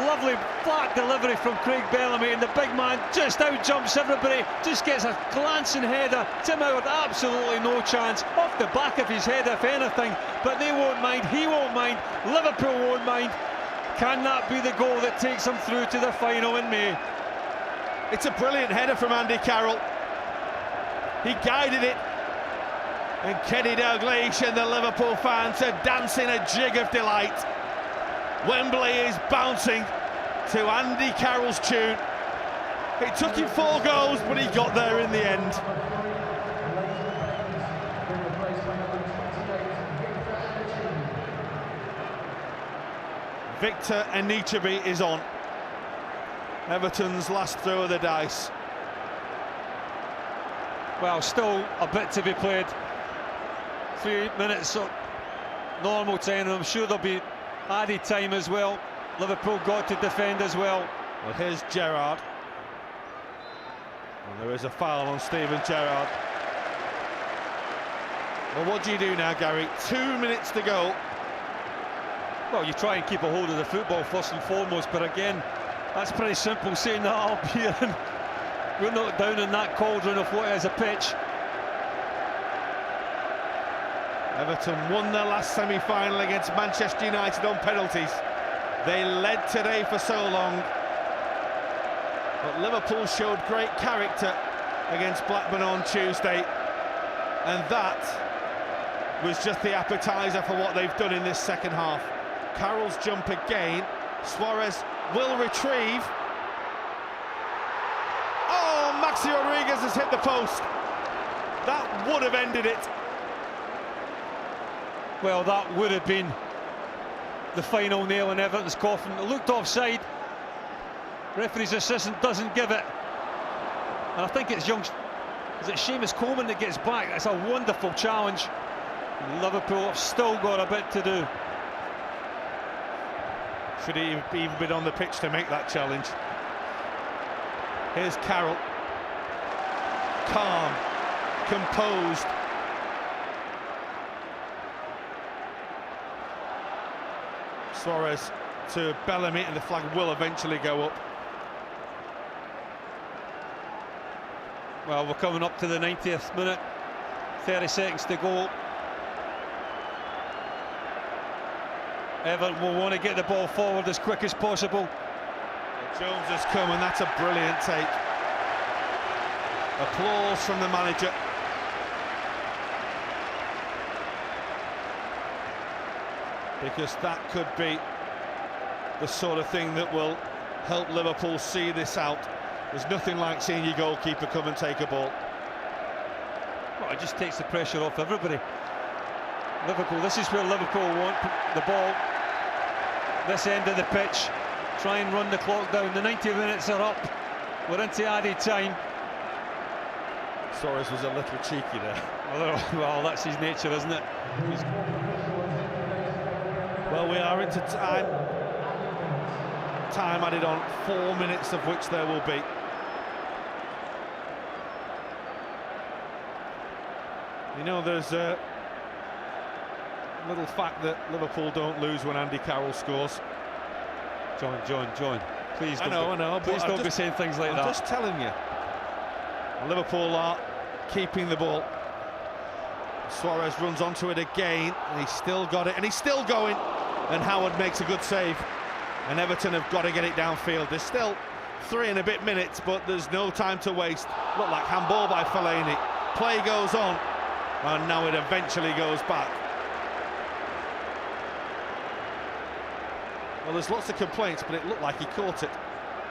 Lovely flat delivery from Craig Bellamy, and the big man just out jumps everybody, just gets a glancing header. Tim Howard, absolutely no chance, off the back of his head if anything, but they won't mind, he won't mind, Liverpool won't mind. Can that be the goal that takes them through to the final in May? It's a brilliant header from Andy Carroll. He guided it, and Kenny Dalglish and the Liverpool fans are dancing a jig of delight. Wembley is bouncing to Andy Carroll's tune. It took him 4 goals, but he got there in the end. Victor Anichebe is on. Everton's last throw of the dice. Well, still a bit to be played. 3 minutes of normal time, and I'm sure there'll be added time as well. Liverpool got to defend as well. Well, here's Gerrard. And there is a foul on Steven Gerrard. Well, what do you do now, Gary? 2 minutes to go. Well, you try and keep a hold of the football first and foremost, but again, that's pretty simple saying that up here. We're not down in that cauldron of what is a pitch. Everton won their last semi-final against Manchester United on penalties. They led today for so long, but Liverpool showed great character against Blackburn on Tuesday, and that was just the appetizer for what they've done in this second half. Carroll's jump again. Suarez will retrieve. Oh, Maxi Rodriguez has hit the post. That would have ended it. Well, that would have been the final nail in Everton's coffin. It looked offside. Referee's assistant doesn't give it. And I think it's Seamus Coleman that gets back. That's a wonderful challenge. Liverpool have still got a bit to do. Should he even been on the pitch to make that challenge? Here's Carroll. Calm, composed. Suarez to Bellamy, and the flag will eventually go up. Well, we're coming up to the 90th minute. 30 seconds to go. Everton will want to get the ball forward as quick as possible. Jones has come, and that's a brilliant take. Applause from the manager. Because that could be the sort of thing that will help Liverpool see this out. There's nothing like seeing your goalkeeper come and take a ball. Well, it just takes the pressure off everybody. Liverpool, this is where Liverpool want the ball. This end of the pitch, try and run the clock down. The 90 minutes are up. We're into added time. Suarez was a little cheeky there. Well, that's his nature, isn't it? Well, we are into time. Time added on, 4 minutes of which there will be. You know, there's a little fact that Liverpool don't lose when Andy Carroll scores. John, please don't. I know. Please don't be saying things like that. I'm just telling you. Liverpool are keeping the ball. Suarez runs onto it again, and he's still got it, and he's still going. And Howard makes a good save. And Everton have got to get it downfield. There's still 3 and a bit minutes, but there's no time to waste. Looked like handball by Fellaini. Play goes on, and now it eventually goes back. Well, there's lots of complaints, but it looked like he caught it.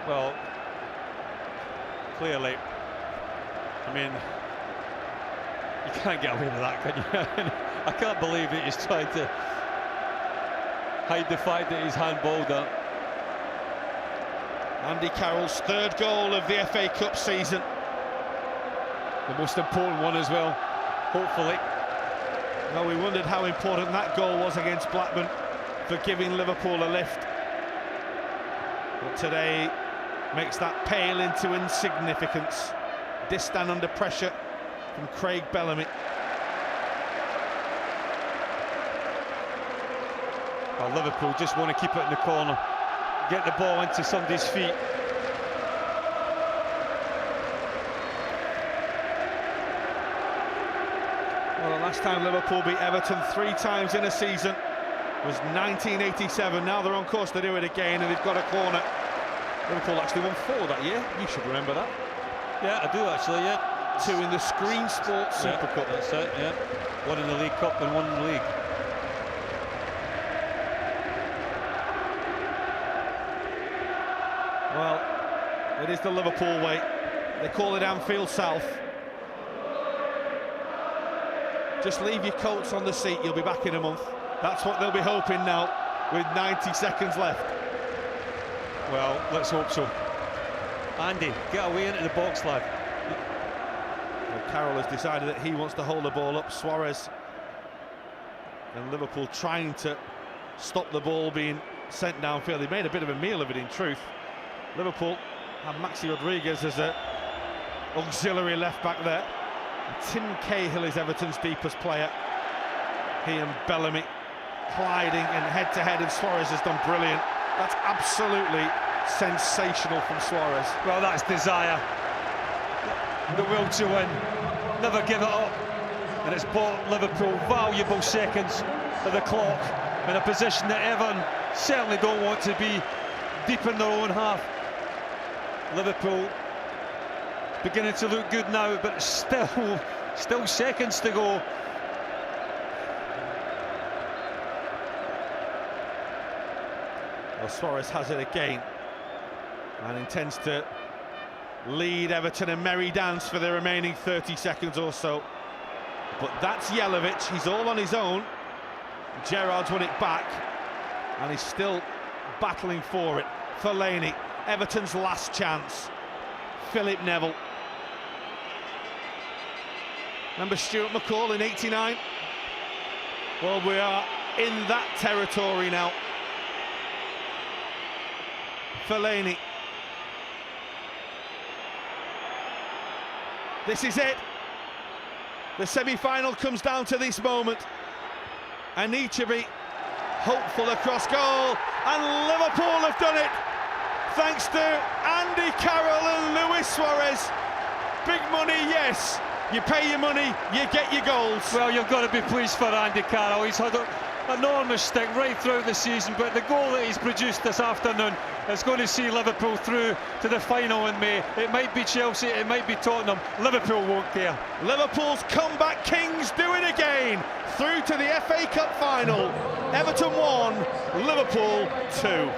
Well, clearly, I mean, you can't get away with that, can you? I can't believe that he's trying to hide the fact that he's handballed that. Andy Carroll's 3rd goal of the FA Cup season. The most important one as well, hopefully. Well, we wondered how important that goal was against Blackburn for giving Liverpool a lift. But today, makes that pale into insignificance. Distan under pressure from Craig Bellamy. Well, Liverpool just want to keep it in the corner, get the ball into somebody's feet. Well, the last time Liverpool beat Everton 3 times in a season was 1987. Now they're on course to do it again, and they've got a corner. Liverpool actually won 4 that year. You should remember that. Yeah, I do actually, yeah. 2 in the Screen Sports Super Cup. That's it, yeah. 1 in the League Cup and 1 in the league. Well, it is the Liverpool way. They call it Anfield South. Just leave your coats on the seat, you'll be back in a month. That's what they'll be hoping now, with 90 seconds left. Well, let's hope so. Andy, get away into the box, lad. Well, Carroll has decided that he wants to hold the ball up. Suarez and Liverpool trying to stop the ball being sent downfield. They made a bit of a meal of it, in truth. Liverpool have Maxi Rodriguez as an auxiliary left back there. And Tim Cahill is Everton's deepest player. He and Bellamy colliding and head-to-head, and Suarez has done brilliant. That's absolutely sensational from Suarez. Well, that's desire. The will to win. Never give it up. And it's bought Liverpool valuable seconds of the clock in a position that Everton certainly don't want to be, deep in their own half. Liverpool beginning to look good now, but still seconds to go. Well, Suarez has it again and intends to lead Everton a merry dance for the remaining 30 seconds or so. But that's Jelavic, he's all on his own. Gerrard's won it back and he's still battling for it. Fellaini, Everton's last chance. Philip Neville. Remember Stuart McCall in '89? Well, we are in that territory now. Fellaini. This is it. The semi-final comes down to this moment. Anichebe, hopeful across goal, and Liverpool have done it. Thanks to Andy Carroll and Luis Suarez. Big money, yes. You pay your money, you get your goals. Well, you've got to be pleased for Andy Carroll. He's had an enormous stick right throughout the season, but the goal that he's produced this afternoon is going to see Liverpool through to the final in May. It might be Chelsea, it might be Tottenham. Liverpool won't care. Liverpool's comeback kings do it again. Through to the FA Cup final. Everton 1, Liverpool 2.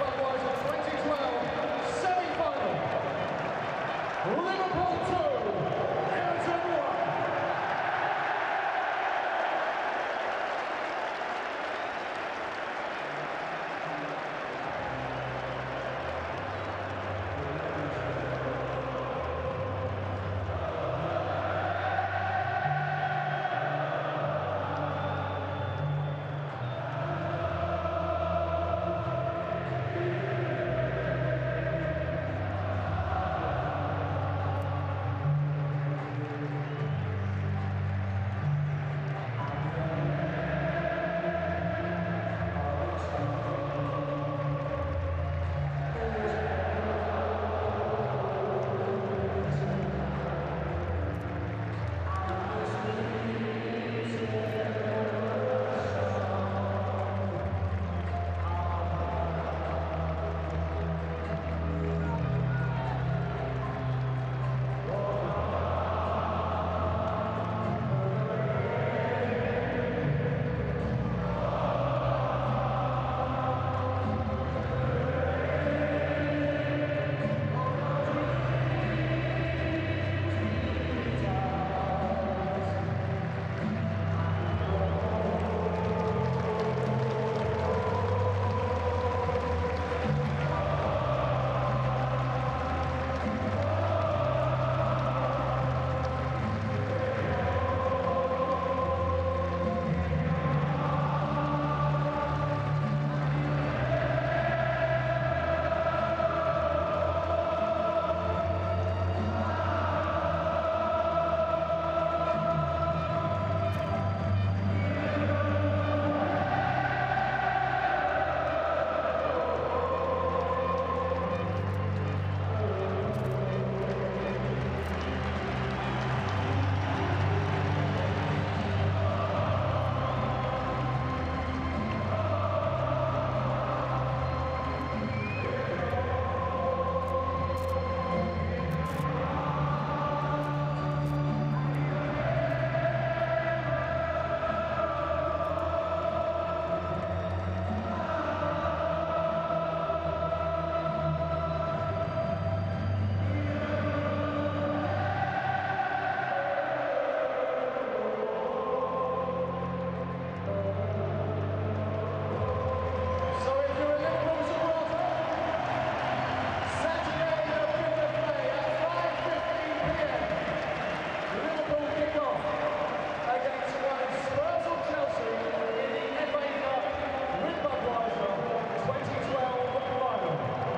Budweiser 2012 final.